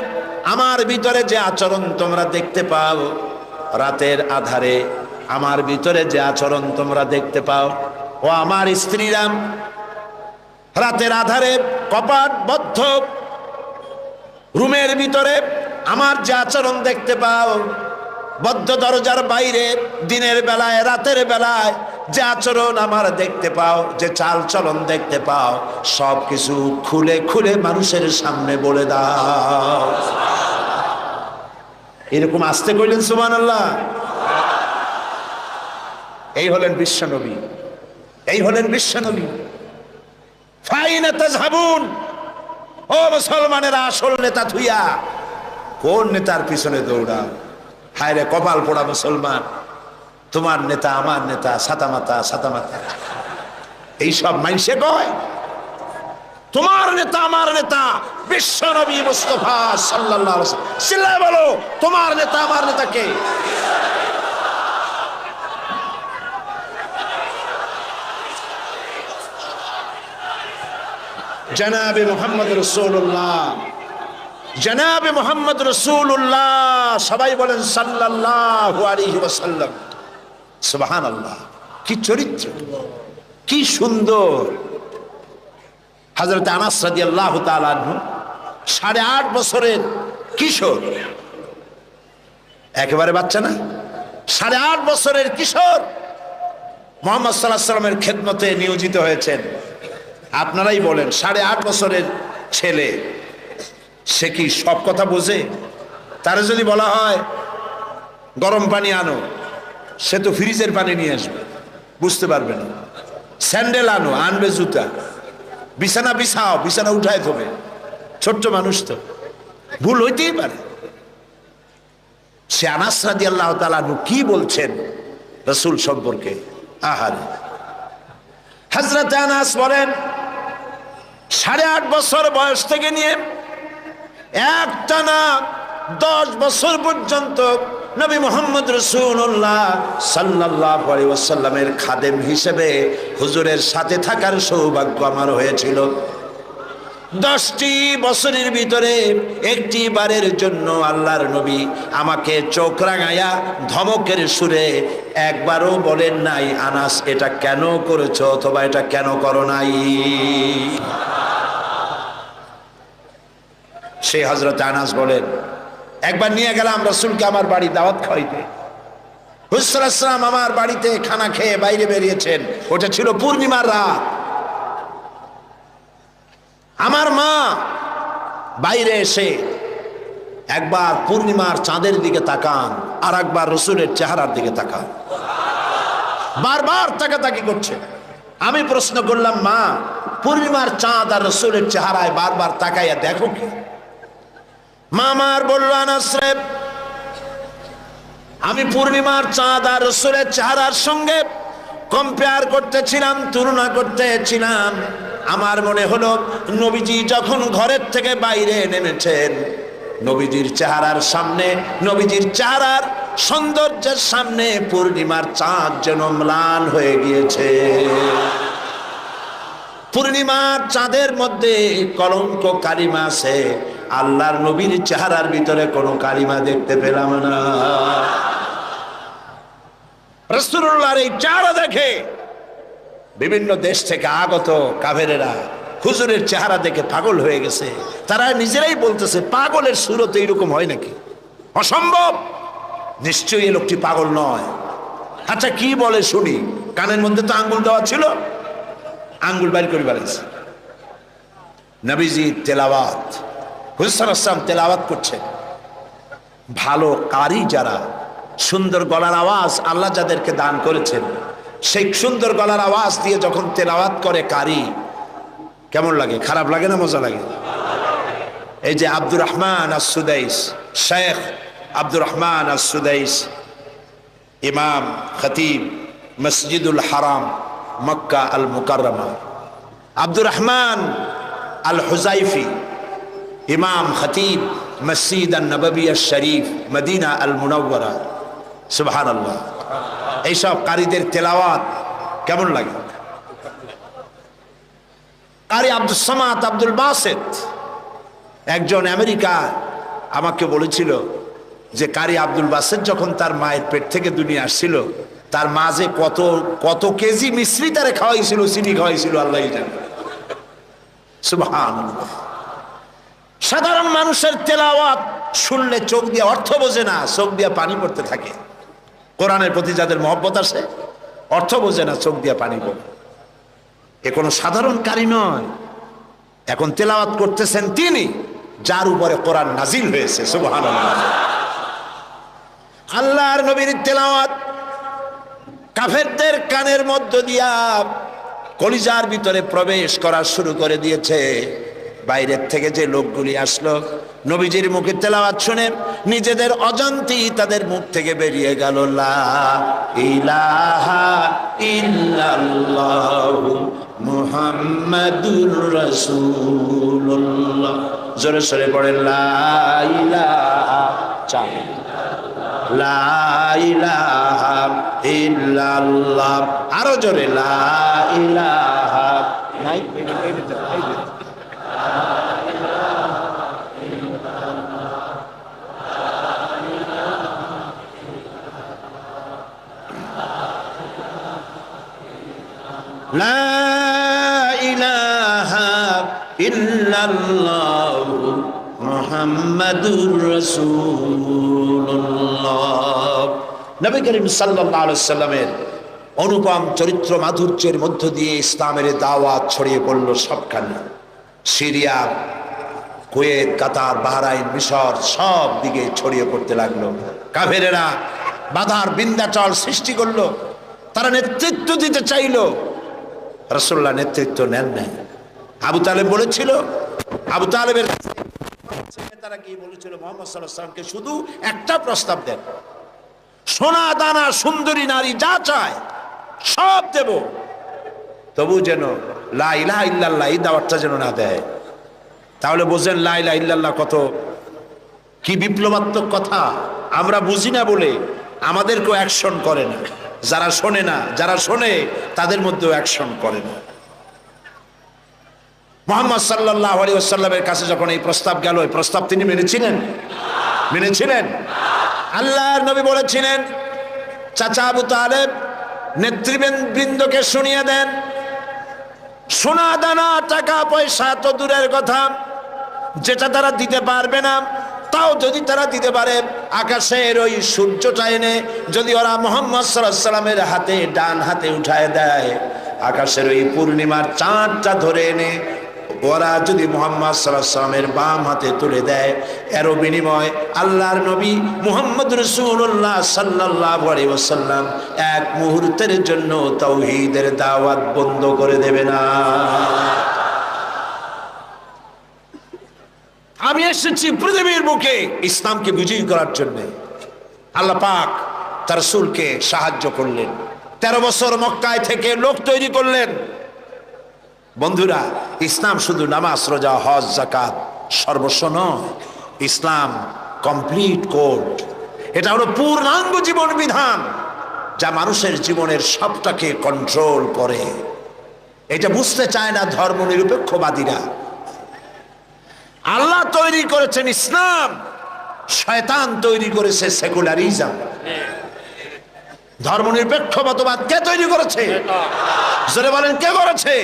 আমার ভিতরে যে আচরণ তোমরা দেখতে পাও, রাতের আধারে আমার ভিতরে যে আচরণ তোমরা দেখতে পাও, ও আমার স্ত্রীরা, রাতের আধারে কপাট বদ্ধ রুমের ভিতরে আমার যে আচরণ দেখতে পাও, বদ্ধ দরজার বাইরে দিনের বেলায় রাতের বেলায় যে আচরণ আমার দেখতে পাও, যে চাল চলন দেখতে পাও, সব কিছু খুলে খুলে মানুষের সামনে বলে দাও। এরকম আসতে কইলেন সুবহানাল্লাহ। এই হলেন বিশ্বনবী, এই হলেন বিশ্বনবী। ফাইনা তাযহাবুন, ও মুসলমানেরা, আসল নেতা থুইয়া কোন নেতার পিছনে দৌড়া? হায় রে কপাল পোড়া মুসলমান, তোমার নেতা আমার নেতা, সাতামাতা সাতামাতা এইসব মাইনসে কয়। তোমার নেতা আমার নেতা বিশ্বনবী মুস্তাফা সাল্লাল্লাহু আলাইহি ওয়াসাল্লাম। চিল্লায় বলো, তোমার নেতা আমার নেতা কে? জনাবে মুহাম্মদ রাসূলুল্লাহ, জনাবে মুহাম্মদ রাসূলুল্লাহ। সবাই বলেন সাল্লাল্লাহু আলাইহি ওয়াসাল্লাম। সুবহানাল্লাহ, কি চরিত্র, কি সুন্দর। হযরত আনাস রাদিয়াল্লাহু তাআলা আনহু 8.5 বছরের কিশোর, একেবারে বাচ্চা না, 8.5 বছরের কিশোর মুহাম্মদ সাল্লাল্লাহু আলাইহি ওয়াসাল্লামের খেদমতে নিয়োজিত হয়েছেন। আপনারাই বলেন, 8.5 বছরের ছেলে, সে কি সব কথা বোঝে? তারে যদি বলা হয় গরম পানি আনো, সে তো ফ্রিজের পানি নিয়ে আসবে, বুঝতে পারবে না। স্যান্ডেল আনো, আনবে জুতা। বিছানা বিছাও, বিছানা উঠায় থবে। ছোট্ট মানুষ তো, ভুল হইতেই পারে। সে আনাস রাদিয়াল্লাহু তাআলা আনহু কি বলছেন রাসূল সম্পর্কে, আহারে। হযরত আনাস বলেন, 8.5 বছর বয়স থেকে নিয়ে একটানা 10 বছর পর্যন্ত নবী মুহাম্মদ রাসূলুল্লাহ সাল্লাল্লাহু আলাইহি ওয়াসাল্লামের খাদেম হিসেবে হুজুরের সাথে থাকার সৌভাগ্য আমার হয়েছিল। 10টি বছরের ভিতরে একটি বারের জন্য আল্লাহর নবী আমাকে চোখ রাঙাইয়া ধমকের সুরে একবারও বলেন নাই, আনাস এটা কেন করেছো অথবা এটা কেন করো নাই। সেই হযরত আনাস বলেন, একবার নিয়ে গেলাম রাসূলকে আমার বাড়ি দাওয়াত খাওয়াইতে। হুজুর সাল্লাল্লাহু আলাইহি ওয়াসাল্লাম আমার বাড়িতে খানা খেয়ে বাইরে বেরিয়েছেন। ওটা ছিল পূর্ণিমার রাত। আমার মা বাইরে এসে একবার পূর্ণিমার চাঁদের দিকে তাকান, আর একবার রসুলের চেহারার দিকে তাকান। বারবার তাকাতাকি করছে। আমি প্রশ্ন করলাম, মা পূর্ণিমার চাঁদ আর রসুলের চেহারায় বারবার তাকাইয়া দেখো কি? মা আমার বলল, আনাস রে, আমি পূর্ণিমার চাঁদ আর রসুলের চেহারার সঙ্গে কম্পেয়ার করতেছিলাম, তুলনা করতেছিলাম। আমার মনে হলো নবীজি যখন ঘরের থেকে বাইরে নেমেছেন, নবীজির চেহারার সামনে, নবীজির চেহারার সৌন্দর্যের সামনে পূর্ণিমার চাঁদ যেন ম্লান হয়ে গিয়েছে। পূর্ণিমার চাঁদের মধ্যে কলঙ্ক কালিমা আছে, আল্লাহর নবীর চেহারার ভিতরে কোনো কালিমা দেখতে পেলাম না। রাসূলুল্লাহর এই চেহারা দেখে বিভিন্ন দেশ থেকে আগত কাফেরেরা হুজুরের চেহারা দেখে পাগল হয়ে গেছে। তারা নিজেরাই বলতেছে, পাগলের সুরত এইরকম হয় নাকি? অসম্ভব, নিশ্চয়ই এই লোকটি পাগল নয়। আচ্ছা কি বলে শুনি। কানের মধ্যে তো আঙ্গুল দেওয়া ছিল, আঙ্গুল বাইর করে বেড়াইছে। নবীজি তেলাওয়াত, হুজুর সাল্লাল্লাহু আলাইহি ওয়াসাল্লাম তেলাওয়াত করছেন। ভালো কারি যারা, সুন্দর গলার আওয়াজ আল্লাহ যাদেরকে দান করেছেন, সেই সুন্দর গলার আওয়াজ দিয়ে যখন তেলাওয়াত করে কারি, কেমন লাগে? খারাপ লাগে না মজা লাগে? এই যে আব্দুর রহমান আস-সুদাইস, শেখ আব্দুর রহমান আস-সুদাইস, ইমাম খতিব মসজিদুল হারাম মক্কা আল মুকাররমা, আব্দুর রহমান আল হুজাইফি, ইমাম খতিব মসজিদ নববী শরীফ মদিনা আল মুনাওয়ারা, সুবহানাল্লাহ। এইসব কারীদের তেলাওয়াত কেমন লাগে? কারি আব্দুল সামাদ আব্দুল বাসেত, একজন আমেরিকা আমাকে বলেছিল যে কারি আব্দুল বাসেত যখন তার মায়ের পেট থেকে দুনিয়া আসছিল, তার মা যে কত কত কেজি মিশ্রি তারে খাওয়াইছিল, চিনি খাওয়াইছিল, আল্লাহই জানে। সুবহানাল্লাহ। সাধারণ মানুষের তেলাওয়াত শুনলে চোখ দিয়ে অর্থ বোঝে না, চোখ দিয়ে পানি পড়তে থাকে। কোরআনের প্রতি যাদের মহব্বত আছে, অর্থ বোঝে না, চোখ দিয়ে পানি পড়ে। এ কোনো সাধারণ কারি নয়। এখন তেলাওয়াত করতেছেন তিনি, যার উপরে কোরআন নাজিল হয়েছে। সুবহানাল্লাহ। আল্লাহর নবীর তেলাওয়াত কাফেরদের কানের মধ্য দিয়া কলিজার ভিতরে প্রবেশ করা শুরু করে দিয়েছে। বাইরের থেকে যে লোকগুলি আসলো, নবীজির মুখে তেলাওয়াত শুনে নিজেদের অজান্তেই তাদের মুখ থেকে বেরিয়ে গেল, লা ইলাহা ইল্লাল্লাহু মুহাম্মাদুর রাসূলুল্লাহ। জোরে সরে পড়েন, লা ইলাহা লা ইলাহা ইল্লাল্লাহ। আরো জোরে, লা ইলাহা নাই লা ইলাহা ইল্লাল্লাহু মুহাম্মাদুর রাসূলুল্লাহ। নবী করিম সাল্লাল্লাহু আলাইহি ওয়াসাল্লামের অনুপম চরিত্র মাধুর্যের মধ্য দিয়ে ইসলামের দাওয়াত ছড়িয়ে পড়ল সবখানে। সিরিয়া, কুয়েত, কাতার, বাহরাইন, মিশর সব দিকে ছড়িয়ে পড়তে লাগলো। কাফেরেরা বাধার বিন্ধ্যাচল সৃষ্টি করলো। তারা নেতৃত্ব দিতে চাইলো, রাসূলুল্লাহ নেতৃত্ব নেন নাই। আবু তালেব বলেছিল, আবু তালেবের তারা কি বলেছিল, মুহাম্মদ সাল্লাল্লাহু আলাইহি ওয়াসাল্লামকে শুধু একটা প্রস্তাব দেন, সোনা দানা সুন্দরী নারী যা চায় সব দেব, তবু যেন লা ইলাহা ইল্লাল্লাহ এই দাওয়াতটা যেন না দেয়। তাহলে বোঝেন লা ইলাহা ইল্লাল্লাহ কত কি বিপ্লবাত্মক কথা। আমরা বুঝি না বলে আমাদেরকেও অ্যাকশন করে না, যারা শোনে না, যারা শোনে তাদের মধ্যেও অ্যাকশন করে না। মুহাম্মদ সাল্লাল্লাহু আলাইহি ওয়াসাল্লামের কাছে যখন এই প্রস্তাব গেল, এই প্রস্তাব তিনি মেনেছিলেন? মেনেছিলেন? আল্লাহর নবী বলেছিলেন, চাচা আবু তালেব নেতৃবৃন্দকে শুনিয়ে দেন, সোনা দানা টাকা পয়সা তো দূরের কথা, যেটা তারা দিতে পারবে না, তাও যদি তারা দিতে পারে আকাশের ওই সূর্যটা এনে যদি ওরা মুহাম্মদ সাল্লাল্লাহু আলাইহি ওয়াসাল্লামের হাতে, ডান হাতে উঠায় দেয়, আকাশের ওই পূর্ণিমার চাঁদটা ধরে এনে ওরা যদি মুহাম্মদ সাল্লাল্লাহু আলাইহি ওয়াসাল্লামের বাম হাতে তুলে দেয়, এরও বিনিময় আল্লাহর নবী মুহাম্মদ রাসূলুল্লাহ সাল্লাল্লাহু আলাইহি ওয়াসাল্লাম এক মুহূর্তের জন্য তাওহীদের দাওয়াত বন্ধ করে দেবে না। আমি এসেছি পৃথিবীর বুকে ইসলামকে বিজয়ী করার জন্য। আল্লাহ পাক তার রাসূলকে সাহায্য করলেন, 13 বছর মক্কায় থেকে লোক তৈরি করলেন। বন্ধুরা, ইসলাম শুধু নামাজ, রোজা, হজ, যাকাত সর্বস্ব নয়। ইসলাম কমপ্লিট কোড, এটা হলো পূর্ণাঙ্গ জীবন বিধান যা মানুষের জীবনের সবটাকে কন্ট্রোল করে। এটা বুঝতে চায় না ধর্ম নিরপেক্ষবাদীরা। আল্লাহ তৈরি করেছেন ইসলাম, শয়তান তৈরি করেছে সেকুলারিজম। ধর্মনিরপেক্ষ মতবাদ কে তৈরি করেছে? জোরে বলেন, কে করেছে?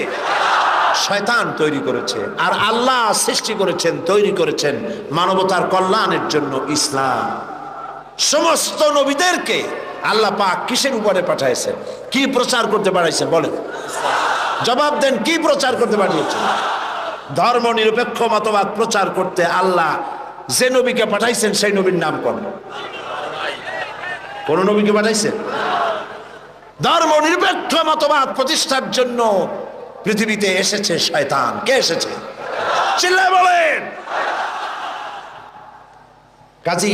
শয়তান তৈরি করেছে। আর আল্লাহ সৃষ্টি করেছেন, তৈরি করেছেন মানবতার কল্যাণের জন্য ইসলাম। সমস্ত নবীদেরকে আল্লাহ পাক কিসের উপরে পাঠাইছেন? কি প্রচার করতে পাঠাইছেন? বলেন, জবাব দেন, কি প্রচার করতে পাঠিয়েছেন? ধর্ম নিরপেক্ষ মতবাদ প্রচার করতে আল্লাহ যে নবীকে পাঠাইছেন সেই নবীর নাম কোন? কোন নবীকে পাঠাইছেন? ধর্ম নিরপেক্ষ মতবাদ প্রতিষ্ঠার জন্য পৃথিবীতে এসেছে শয়তান। কে এসেছে? চিল্লায় বলেন। কাজী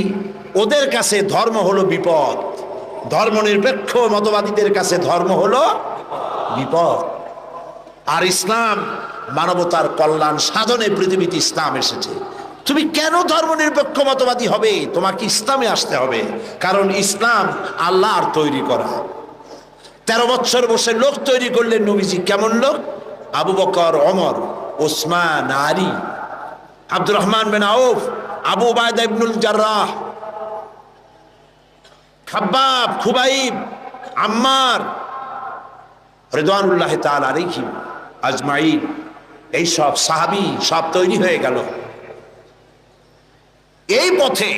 ওদের কাছে ধর্ম হলো বিপদ, ধর্ম নিরপেক্ষ মতবাদীদের কাছে ধর্ম হলো বিপদ। আর ইসলাম মানবতার কল্যাণ সাধনে পৃথিবীতে ইসলাম এসেছে। তুমি কেন ধর্ম নিরপেক্ষ মতবাদী হবে? তোমাকে ইসলামে আসতে হবে, কারণ ইসলাম আল্লাহর তৈরি করা। 13 বছর বসে লোক তৈরি করলেন নবীজি। কেমন লোক? আবু বকর, ওমর, ওসমান, আলী, আব্দুর রহমান বিন আউফ, আবু উবাইদা ইবনুল জাররাহ, খাব্বাব, খুবাইব, আম্মার রিদওয়ানুল্লাহি তাআলা আলাইহিম আজমাইন। এই সব সাহাবী সব তৈরি হয়ে গেল। এই পথে,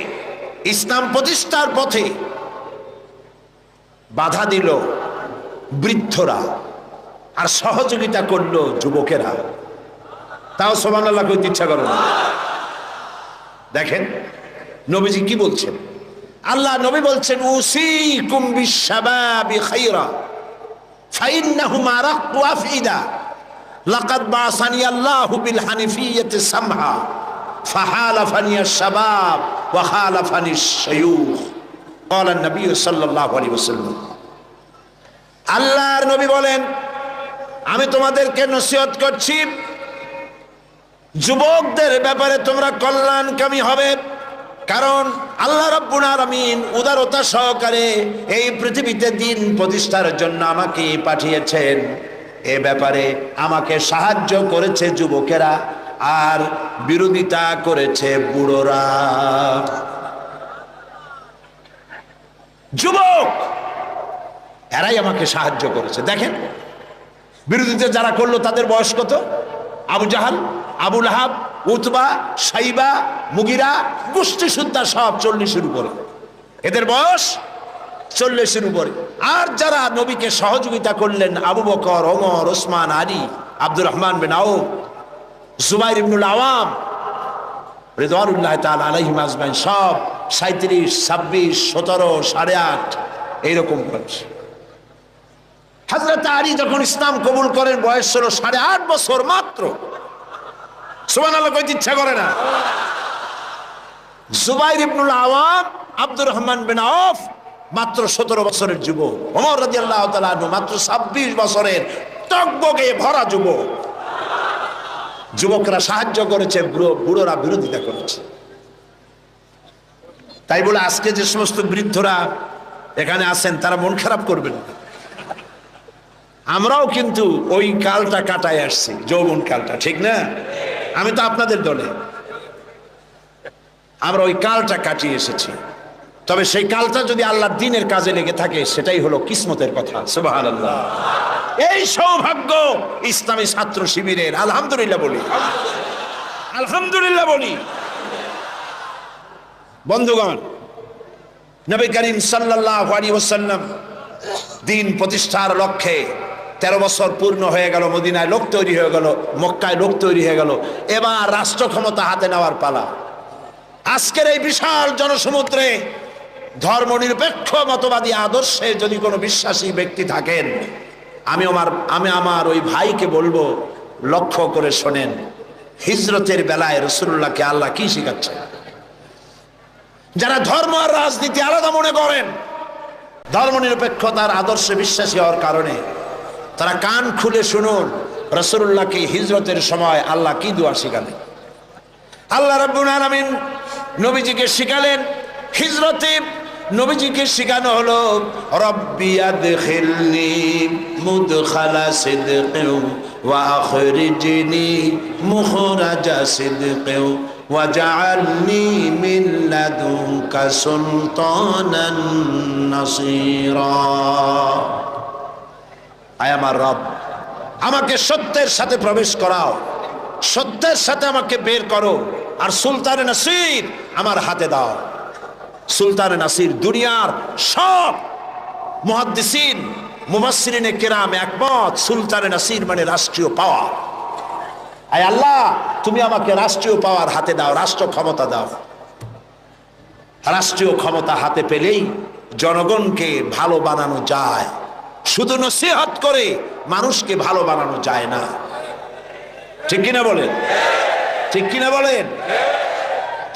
ইসলাম প্রতিষ্ঠার পথে বাধা দিল বৃদ্ধরা, আর সহযোগিতা করলো যুবকেরা। তাও সুবহানাল্লাহ কইতে ইচ্ছা করে না। দেখেন নবীজি কি বলছেন। আল্লাহ নবী বলছেন, উসিকুম বিশ-শাবাবি খায়রা ফাইন্নাহুম আরাক্কু আফইদা লাকাদ বাসানি আল্লাহু বিল হানিফিয়্যাতি সামহা ফাহালাফানি আশ-শাবাব ওয়া খালাফানি আশ-শায়ুখ ক্বালা an-নবী সাল্লাল্লাহু আলাইহি ওয়াসাল্লাম। আল্লাহর নবী বলেন, আমি তোমাদেরকে নসিহত করছি, যুবকদের ব্যাপারে তোমরা কল্যাণকামী হবে, কারণ আল্লাহ রাব্বুল আলামিন উদারতা সহকারে এই পৃথিবীতে দ্বীন প্রতিষ্ঠার জন্য আমাকে পাঠিয়েছেন। এ ব্যাপারে আমাকে সাহায্য করেছে যুবকেরা, আর বিরোধিতা করেছে বুড়োরা। যুবক এরাই আমাকে সাহায্য করেছে। দেখেন বিরোধিতা যারা করলো তাদের বয়স কত? আবু জাহাল, আবু লাহাব, উতবা, সাইবা, মুগিরা, গোষ্ঠী সুদ্ধা সব 40-এর উপরে। এদের বয়স 40-এর উপরে। আর যারা নবীকে সহযোগিতা করলেন, আবু বকর, ওমর, ওসমান, আলী, আব্দুর রহমান বিন আউফ, জুবাইর ইবনুল আওয়াম রিদওয়ানুল্লাহি তাআলা আলাইহিম আজমাইন, সব 37, 26, 17, 8.5 এইরকম বয়স। হযরত আলী যখন ইসলাম কবুল করেন বয়স ছিল 8.5 বছর মাত্র। সুবহানাল্লাহ কইতে ইচ্ছা করে না। জুবাইর ইবনুল আওয়াম, আব্দুর রহমান বিন আউফ মাত্র 17 বছরের যুবক। ওমর রাদিয়াল্লাহু তাআলা আনহু মাত্র 26 বছরের টগবগে ভরা যুবক। যুবকরা সাহায্য করেছে, বুড়োরা বিরোধিতা করেছে। তাই বলে আজকে যে সমস্ত বৃদ্ধরা এখানে আছেন তারা মন খারাপ করবেন না। আমরাও কিন্তু ওই কালটা কাটায় আসছি, যৌবন কালটা, ঠিক না? আমি তো আপনাদের দলে, আমরা ওই কালটা কাটিয়ে এসেছি। তবে সেই কালটা যদি আল্লাহর দ্বীনের কাজে লেগে থাকে সেটাই হলো কিসমতের কথা। সুবহানাল্লাহ। এই সৌভাগ্য ইসলামী ছাত্র শিবিরের। আলহামদুলিল্লাহ বলি, আলহামদুলিল্লাহ বলি। বন্ধুগণ, নবী করিম সাল্লাল্লাহু আলাইহি ওয়াসাল্লাম দ্বীন প্রতিষ্ঠার লক্ষ্যে 13 বছর পূর্ণ হয়ে গেল, মদিনায় লোক তৈরি হয়ে গেল, মক্কায় লোক তৈরি হয়ে গেল, এবার রাষ্ট্র ক্ষমতা হাতে নেওয়ার পালা। আজকের এই বিশাল জনসমুদ্রে ধর্মনিরপেক্ষ মতবাদী আদর্শে যদি কোনো বিশ্বাসী ব্যক্তি থাকেন, আমি আমার ওই ভাইকে বলবো, লক্ষ্য করে শোনেন, হিজরতের বেলায় রাসূলুল্লাহকে আল্লাহ কি শিখাচ্ছেন। যারা ধর্ম আর রাজনীতি আলাদা মনে করেন, ধর্মনিরপেক্ষতার আদর্শে বিশ্বাসী হওয়ার কারণে তারা কান খুলে শুনুন রাসূলুল্লাহকে হিজরতের সময় আল্লাহ কি দোয়া শিখালেন। আল্লাহ রাব্বুল আলামিন নবীজিকে শিখালেন হিজরতে। নবীজিকে শিখানো হলো রব্বি আদখিলনি মুদখালা সিদকিন ওয়া আখরিজনি মুখরাজা সিদকিন ওয়াজআলনি মিন লাদুনকা সুলতানান নাসীরা। আয় আমার রব, আমাকে সত্যের সাথে প্রবেশ করাও, সত্যের সাথে আমাকে বের করো, আর সুলতানে নাসির আমার হাতে দাও। সুলতানে নাসির দুনিয়ার সব মুহাদ্দিসিন মুফাসসিরিনে কেরাম একমত, সুলতানে নাসির মানে রাষ্ট্রীয় পাওয়ার। আয় আল্লাহ, তুমি আমাকে রাষ্ট্রীয় পাওয়ার হাতে দাও, রাষ্ট্র ক্ষমতা দাও। রাষ্ট্রীয় ক্ষমতা হাতে পেলেই জনগণকে ভালো বানানো যায়, শুধু নসিহত করে মানুষকে ভালো বানানো যায় না। ঠিক কিনা বলেন? ঠিক কিনা বলেন?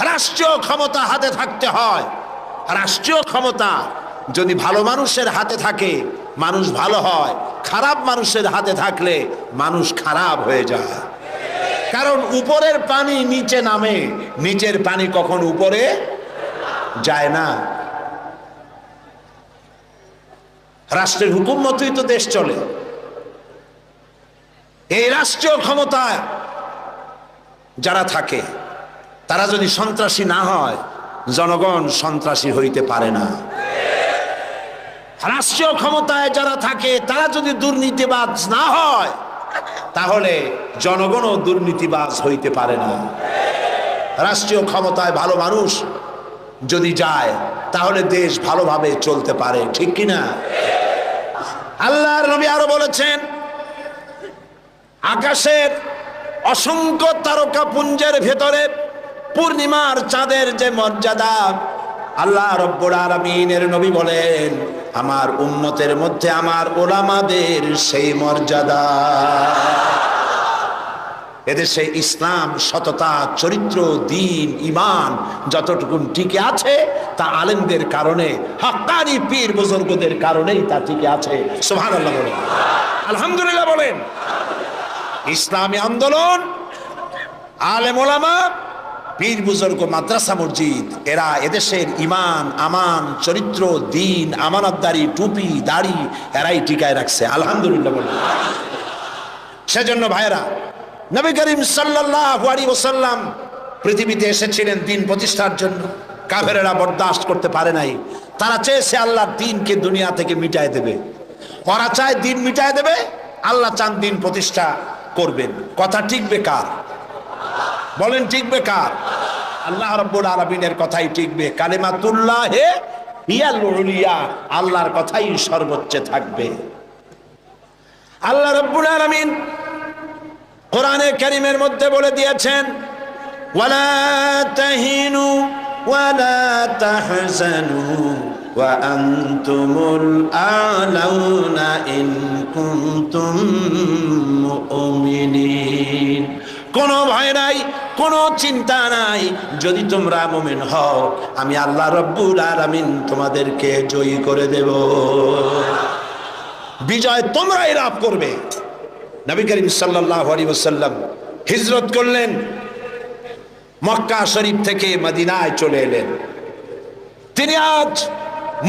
রাষ্ট্রীয় ক্ষমতা হাতে থাকতে হয়। রাষ্ট্রীয় ক্ষমতা যদি ভালো মানুষের হাতে থাকে মানুষ ভালো হয়, খারাপ মানুষের হাতে থাকলে মানুষ খারাপ হয়ে যায়। কারণ উপরের পানি নিচে নামে, নিচের পানি কখন উপরে যায় না। রাষ্ট্রের হুকুম মতোই তো দেশ চলে। এই রাষ্ট্রীয় ক্ষমতায় যারা থাকে তারা যদি সন্ত্রাসী না হয়, জনগণ সন্ত্রাসী হইতে পারে না। রাষ্ট্রীয় ক্ষমতায় যারা থাকে তারা যদি দুর্নীতিবাজ না হয়, তাহলে জনগণও দুর্নীতিবাজ হইতে পারে না। রাষ্ট্রীয় ক্ষমতায় ভালো মানুষ যদি যায় তাহলে দেশ ভালোভাবে চলতে পারে। ঠিক কিনা? আল্লাহর নবী আরো বলেছেন, আকাশের অসংখ্য তারকা পুঞ্জের ভেতরে পূর্ণিমার চাঁদের যে মর্যাদা, আল্লাহ রব্বুল আলামিনের নবী বলেন আমার উম্মতের মধ্যে আমার উলামাদের সেই মর্যাদা। এদেশে ইসলাম, সততা, চরিত্র, দ্বীন, ঈমান যতটুকু টিকে আছে তা আলেমদের কারণে, হাক্কানি পীর বুজুর্গদের কারণেই তা টিকে আছে। সুবহানাল্লাহ বলেন, আলহামদুলিল্লাহ বলেন। ইসলামী আন্দোলন, আলেম ওলামা, পীর বুজুর্গ, মাদ্রাসা মসজিদ, এরা এদেশের ঈমান, আমান, চরিত্র, দ্বীন, আমানতদারি, টুপি, দাড়ি এরাই টিকায় রাখছে। আলহামদুলিল্লাহ বলেন। সেজন্য ভাইরা, নবী করিম সাল্লাল্লাহু আলাইহি ওয়াসাল্লাম পৃথিবীতে এসেছিলেন দ্বীন প্রতিষ্ঠার জন্য। কাফেরেরা বরদাস্ত করতে পারে নাই। তারা চেয়েছে আল্লাহর দ্বীনকে দুনিয়া থেকে মিটায় দেবে। ওরা চায় দ্বীন মিটায় দেবে, আল্লাহ চান দ্বীন প্রতিষ্ঠা করবেন। কথা টিকবে কার? বলেন টিকবে কার? আল্লাহ রাব্বুল আলামিনের কথাই টিকবে। কালিমাতুল্লাহি হিয়াল উলিয়া, আল্লাহর কথাই সর্বোচ্চ থাকবে। আল্লাহ রাব্বুল আলামিন কোরআনে কারীমের মধ্যে বলে দিয়েছেন, ওয়ালা তাহিনু ওয়ালা তাহজানু ওয়া আনতুমুল আ'লাউনা ইন কুনতুম মুমিনিন। কোনো ভয় নাই, কোনো চিন্তা নাই, যদি তোমরা মুমিন হও আমি আল্লাহ রাব্বুল আলামিন তোমাদেরকে জয়ী করে দেব। বিজয় তোমরাই লাভ করবে। নবী করিম সাল্লাল্লাহু আলাইহি ওয়াসাল্লাম হিজরত করলেন, মক্কা শরীফ থেকে মদিনায় চলে এলেন। তিনি আজ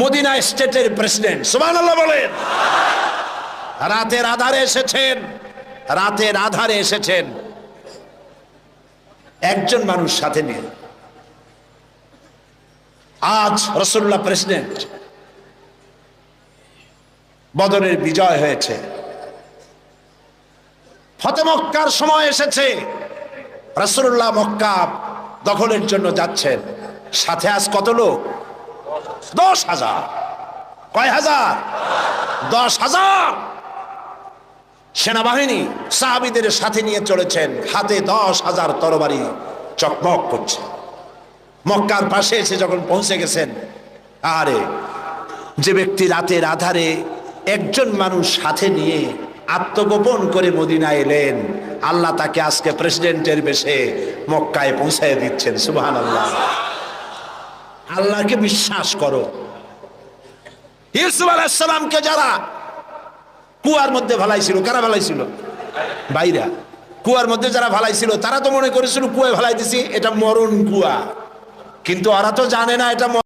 মদিনা স্টেটের প্রেসিডেন্ট। সুবহানাল্লাহ বলেন। রাতের আধারে এসেছেন, রাতের আধারে এসেছেন একজন মানুষ সাথে নিয়ে। আজ রাসূলুল্লাহ প্রেসিডেন্ট, বদরের বিজয় হয়েছে, ফতে মক্কার সময় এসেছে, রাসূলুল্লাহ মক্কা দখলের জন্য যাচ্ছেন। সাথে আজ কত লোক? 10,000। কয় হাজার? 10,000। সেনাবাহিনী সাহাবীদের সাথে নিয়ে চলেছেন, হাতে 10,000 তরবারি চকমক করছে। মক্কার পাশে এসে যখন পৌঁছে গেছেন, আরে যে ব্যক্তি রাতের আধারে একজন মানুষ সাথে নিয়ে আত্মগোপন করে মদিনায় এলেন, আল্লাহ তাকে আজকে প্রেসিডেন্টের বেশে মক্কায় পৌঁছায় দিচ্ছেন। সুবহানাল্লাহ। আল্লাহকে বিশ্বাস করো। ইউসুফ আলাইহিস সালামকে যারা কুয়ার মধ্যে ভালাইছিল, কারা ভালাইছিল? ভাইরা। কুয়ার মধ্যে যারা ভালাইছিল তারা তো মনে করেছিল কুয়ায় ভালাই দিছি, এটা মরণ কুয়া, কিন্তু ওরা তো জানে না এটা